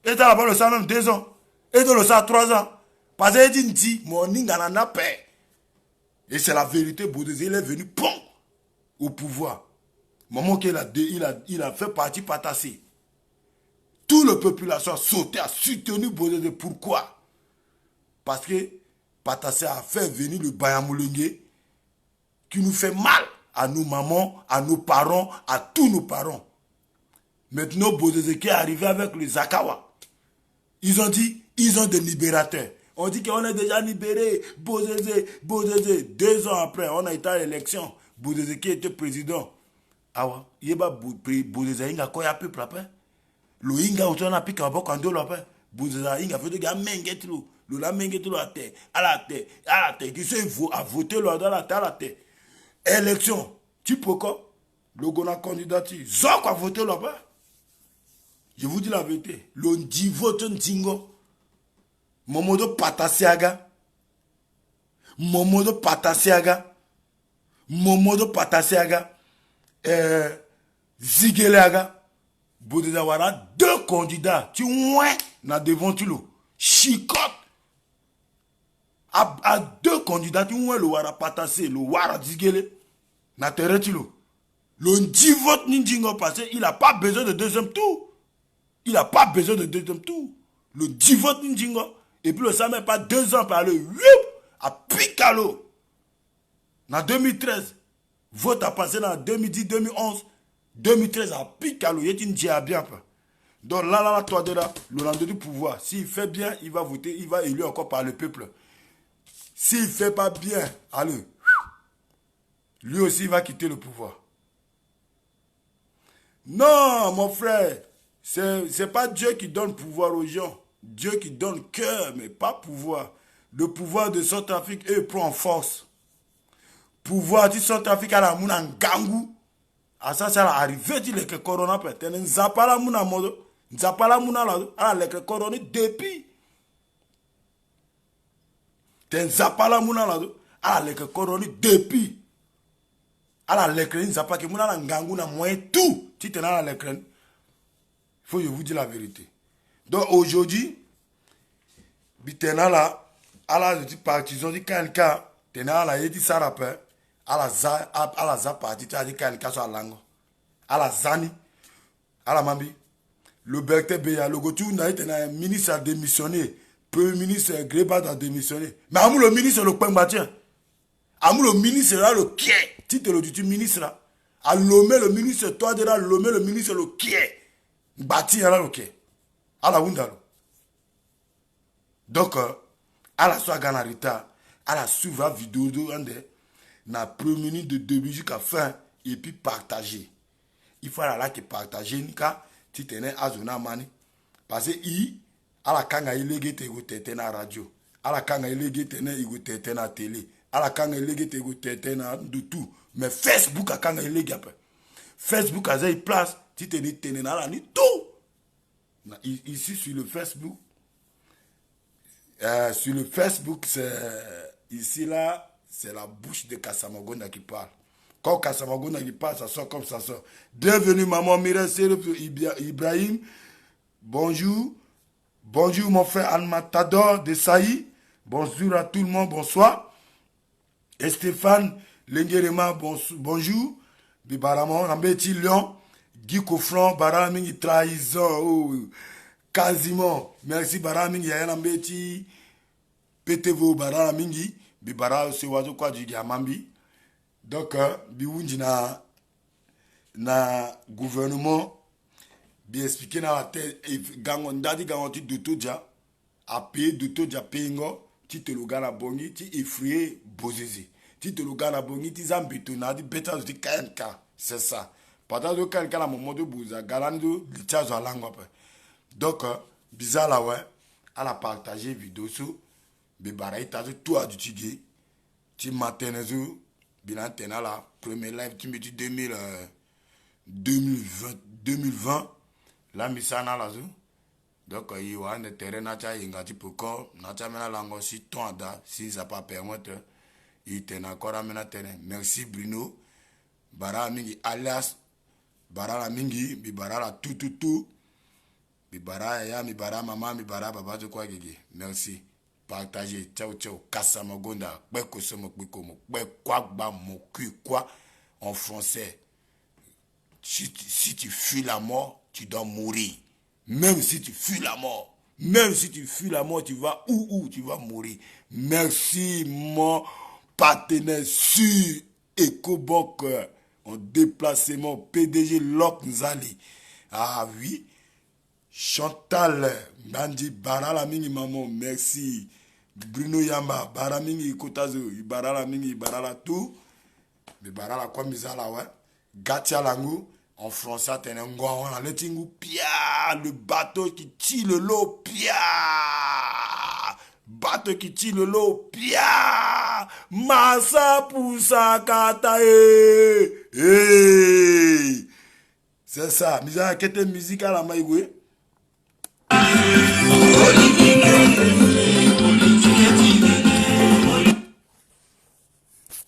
Et tu as là-bas le sang même 2 ans. Et tu le sang 3 ans. Parce que tu dis, mon ninga n'a paix. Et c'est la vérité, beau de il est venu, pom. Au pouvoir. Moment qu'il il a fait partie patassé. Toute la population a sauté, a soutenu Bodé. Pourquoi? Parce que Patassé a fait venir le Bayamoulengue qui nous fait mal à nos mamans, à nos parents, à tous nos parents. Maintenant, Bodé qui est arrivé avec les Zakawa. Ils ont dit, ils ont des libérateurs. On dit qu'on est déjà libéré. Bodé. 2 ans après, on a été à l'élection. Bodé qui était président. Ah ouais, il y a Bodé Inga quoi ya peuple après. Le Inga autour on a piqué un peu quand on après. Bodé Inga fait de gars mengetru. Le la mengetru à la terre. Qui se a voté là dans la terre. Élection. Tu peux quoi? Le gona candidature. Zok a voté là-bas. Je vous dis la vérité. Le dit vote Ntingo. Momodo Patasiaga. Momodo Patasiaga. Zigeleaga. Boudézawara. 2 candidats. Tu vois, na devant tu le. Chicote. À 2 candidats, tu vois le Wara Patassé, le Wara Zigele. Na terre tu le. Le dit vote Nindingo passé, il n'a pas besoin de 2e tour. Il n'a pas besoin de 2e tour. Le dit vote Nindingo. Et puis le ça même pas 2 ans par le 8 à Picalo. En 2013, vote a passé dans 2010, 2011, 2013 à Picalo. Il y a une dia bien. Donc là, toi de là, le lendemain du pouvoir, s'il fait bien, il va voter, il va élu encore par le peuple. S'il ne fait pas bien, allez, lui aussi il va quitter le pouvoir. Non, mon frère, c'est pas Dieu qui donne pouvoir aux gens. Dieu qui donne cœur, mais pas pouvoir. Le pouvoir de Centrafrique, eux, prend en force. pouvoir tu Centrafrique à la mouna gangu. À ça ça arrivé tu le que corona peut-être nzapa la mouna modo. Nzapa la mouna la à le que corona depuis. Ten nzapa la mouna la à le que corona depuis. À la lecre nzapa que mouna la gangu na moins tout. Tu te na la lecre. Faut que je vous dise la vérité. Donc aujourd'hui bitena la à la partisan du KNK tena la yedi sarapé à la za parti tu as dit KNK sur la langue à la zani à la mambi le Berthe Beya le gotu na été un ministre a démissionné premier ministre Greba a démissionné mais amou le ministre le Pembatien amou le ministre là le qui titre le du ministre là a lomé le ministre toi de là lomé le ministre le qui bâti là le qui à la wundalo. Donc, à la soirée Ganarita, à la suivre vidéo de na premier minute de début jusqu'à fin et puis partager. Il faut là que partager nika tu tenais à zona mani parce que à la kanga ilégé te goûter na radio, à la kanga ilégé te na goûter na télé, à la kanga ilégé te goûter na de tout. Mais Facebook a kanga ilégé après. Facebook a une place tu tenais na la ni tout. Ici sur le Facebook. Sur le Facebook, ici là, c'est la bouche de Kassamagona qui parle. Quand Kassamagona qui parle, ça sort comme ça sort. Bienvenue maman Mireille Ibrahim. Bonjour. Bonjour mon frère Al-Matador de Saï. Bonjour à tout le monde, bonsoir. Et Stéphane Lengerema, bonjour. Bibaramon, Rambeti Lyon. Guy Koufran, Baramingi Trahison. Oh. Quasiment. Merci Baramingi Yayambeti. Petevo Baramingi. Bibara se wazo kwa du Gamambi. Donc, biwunji na gouvernement. Bi expliqué na la tête. Gangon dadi gangon ti doto dia. A payer doto dia payingo. Ti te lo gana bongi. Ti effrayé bozezi. Ti te lo gana bongi. Ti zambito na di beta di KNK. C'est ça. Pendant que KNK la moment de bouza. Galando litiazo alango après. Donc, bizarre là, ouais, elle a partagé vidéo sur Bibara, tu as tout à étudier. Tu matin, bilan tena la première live, tu me dis 2020, la misana là, donc il y a un terrain, il y a un petit peu comme, il y a un si ton ada, si ça pas permettre, il était encore à mener terrain. Merci Bruno, Bara Mingi, alias Bara Mingi, Bibara la tout. Bibara ya, Bibara maman, Bibara baba de quoi gégé. Merci. Partagez. Ciao, ciao. Kasamagonda. Beko somo kwiko mo. Bekwa ba mo quoi en français. Si tu fuis la mort, tu dois mourir. Même si tu fuis la mort. Même si tu fuis la mort, tu vas où tu vas mourir. Merci mon partenaire sur EcoBoc en déplacement PDG Lok Nzali. Ah oui. Chantal, Bandi, Barala Mingi Maman, merci. Bruno Yamba, Baramingi Kotazo, Barala Mingi, Barala tout. Mais Barala comme Mizala, ouais. Gatia Lango, en français, t'es un gars, on a le tingu, pia, le bateau qui tire le lot, pia. Bateau qui tire le lot, pia. Massa poussa katae. Hey. C'est ça, Mizala, quelle est musique à la maïgoué?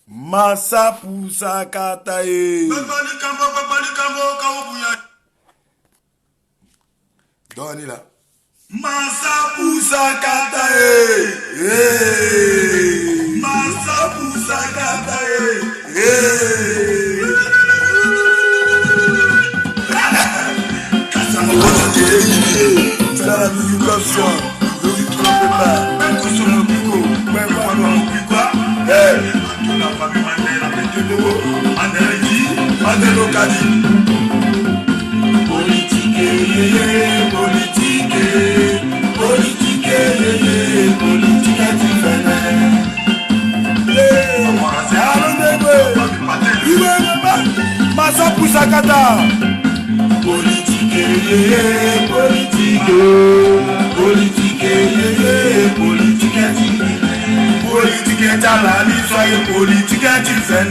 Massa poussa katae. Donnez là. Massa poussa katae. Massa poussa katae. C'est la musique comme ça. Ne vous trompez pas. Même que sur le pico, même pas dans le pico. Toute la famille Mandela, Pétébo, Mandela-Di, Mandela-Kadi. Politique, politique, politique, politique à différent. Massa Poussakata. Politique, politique, politique, politique, politique, est à la ni soyez politique et tu fais.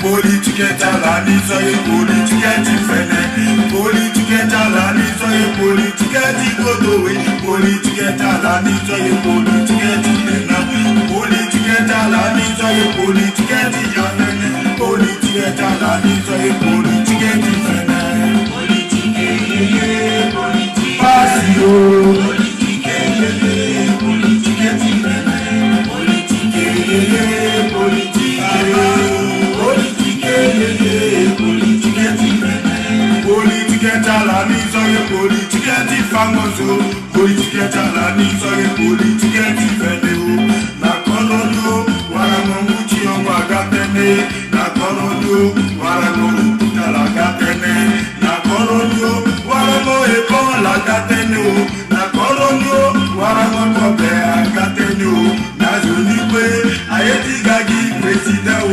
Politique est à la ni soyez politique et tu fais. Politique est à la ni soyez politique et tu godoé. Politique est à la ni soyez politique et tu fais. Politique est à la ni soyez politique et tu fais. Politique est à la ni soyez politique et tu fais. Politique et politique. Passion. Politique et politique et tu fais. Politique et politique. Politique et politique et tu fais. Politique est à la mise en politique et tu famoso. Politique est à la mise en politique et tu fais. La colono, voilà mon outil en wagatene. La colono, voilà mon outil à la gatene. La colono, voilà mon épon la gatene. La colono, voilà mon copé à gatene. La zone ayeti gagi président.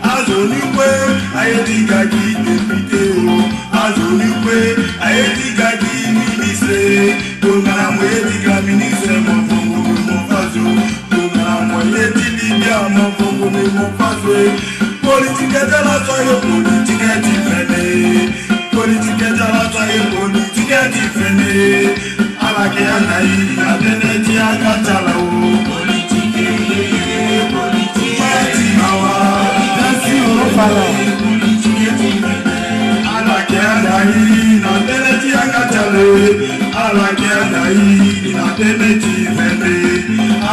Azonikwe, ayeti gagi député. Azonikwe, ayeti gagi ministre. Dongara moyeti ga ministre mon fongo mon faso. Dongara moyeti libya mon fongo mon faso. Politique est à la soirée, politique est différée. Politique est à la soirée, politique est différée. Alake anayi, ateneti akachalao. Politique et politique. Matimawa, Merci, Orofala. Politique et tu fais. alake anayi, ateneti akachale. Alake anayi, ateneti fene.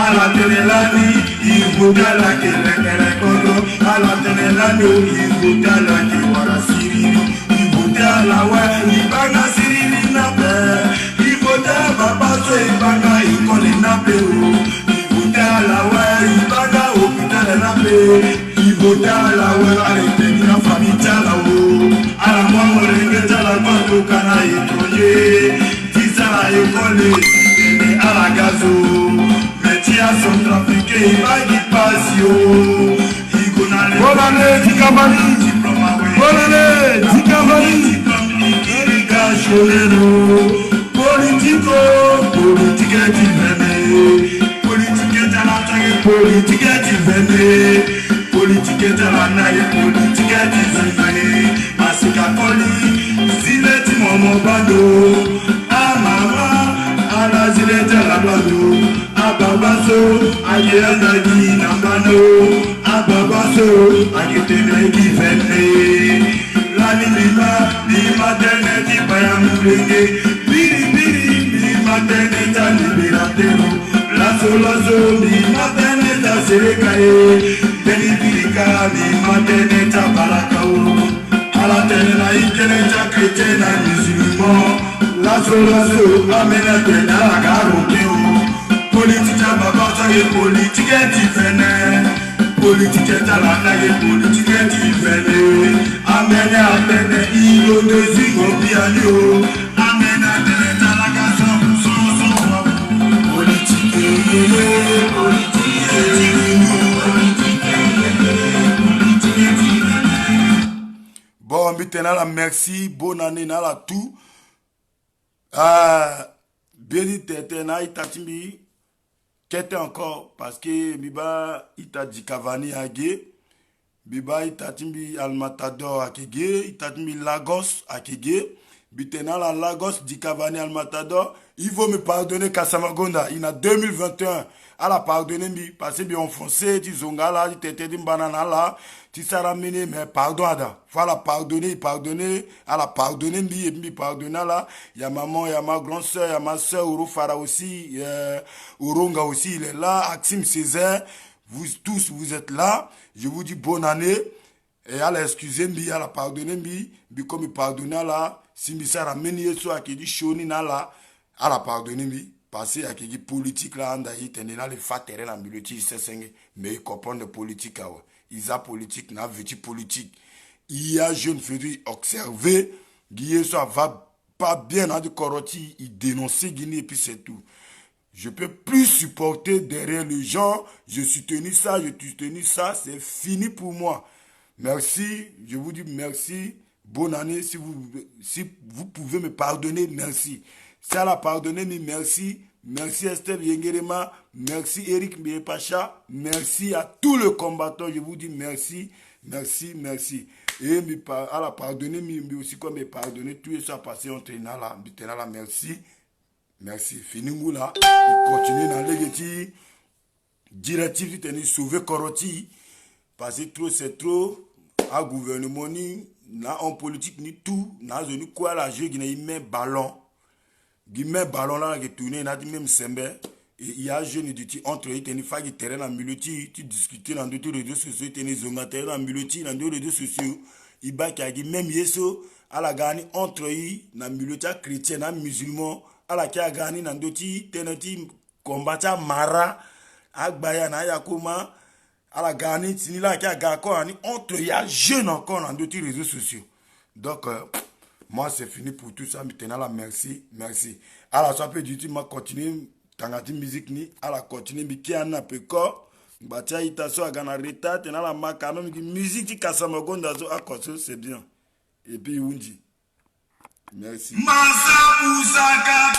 Alatenelani, ibudala kelekele kodo. Alatenelani, ibudala kewara siriri. Ibudala we, ibanga siriri nape. Ibudala babaso, ibanga ikole nape o. Ibudala we, ibanga opitale nape. Ibudala we, aleteni na famille o. Ala mwango renge tala kwando kana etoye. Tizala ekole, ene ala gazo. Metia son trafiqué, bagi pasio. Bonne année, Dikavani. Bonne année, Dikavani. Politico, politique est divine. Politique est à la taille, politique est divine. Politique est à la naille, politique est divine. Masika Poli, Zileti Momo Bado. Ah maman, à la Zileti à la Bado. Ababaso, ayélujára nambano. Ababaso, ayélujára vene. La lima tene di bayamulenge. Biri matene ta liberatero. La solo lima tene ta serekaye. Biri lima tene ta barakao. Ala tene na ikene ta chrétien na musulman. La solo amena tene la garokeo. Politique baba soye politique est différente. Politique est à la naille, politique est différente. Amen, ilo de zigo piano. Amen, à la gazon, son. Politique, bon, maintenant la merci, bonne année na la tout. Béni tete na itatimbi. Qu'est-ce encore parce que biba ita Dikavani age biba ita timbi Almatador akege ita timbi Lagos akege bitena la Lagos Dikavani Almatador il faut me pardonner Kasamagonda il a 2021 à la pardonner mi parce que bien enfoncé tu zonga là tu t'étais d'une banana là tu s'as ramené mais pardon ada voilà pardonner à la pardonner mi et mi pardonner là il y a maman il y a ma grande soeur il y a ma soeur Urufara aussi Uronga aussi il est là Axim Césaire vous tous vous êtes là je vous dis bonne année et à la excuser mi à la pardonner mi comme il pardonner là si mi ça ramène yeso à qui dit choni na là à la pardonner mi parce à qui politique là anda yi tenena le fatere na biloти sesenge mais il comprend de politique ah ils a politique na veut politique il y a jeune fait observer Guillaume ça va pas bien dans du coroti il dénonçait Guinée et puis c'est tout. Je peux plus supporter derrière les gens, je suis tenu ça, c'est fini pour moi. Merci, je vous dis merci, bonne année, si vous pouvez me pardonner, merci. Si elle a pardonné, mais merci, merci Esther Yengerema, merci Eric Mbepacha, merci à tous les combattants, je vous dis merci, merci, merci. Et à la pardonner, mais aussi comme me pardonner, tout ça passé entre là, merci, merci. Fini là, continue dans les directifs, tu sauver Koroti, parce que trop c'est trop, à gouvernement ni, en politique ni tout, na zone quoi la jeu qui met ballon. Il met ballon là qui tourne, il a dit même sembe. Il y a un jeune qui entre eux, il fait terrain en milieu, tu discutes dans d'autres réseaux sociaux, il y a terrain en milieu, dans d'autres réseaux sociaux. Il bat qui a dit même yeso, à la gagné entre eux, dans milieu chrétien, dans musulman, à la qui a gagné dans d'autres, tenati combattant mara, agbaya na yakoma, à la gagné, c'est là qui a gagné entre eux, il y a jeune encore dans d'autres réseaux sociaux. Donc moi, c'est fini pour tout ça. Maintenant, là, merci, merci. Alors, ça peut dire, moi, continuer, tangati musique ni, alors, continuer, mais qui en a peu corps, batia itaso, à gana reta, tena la makano, musique, qui casse ma gonde, à quoi c'est bien. Et puis, Undi. Merci. Masa Busaka,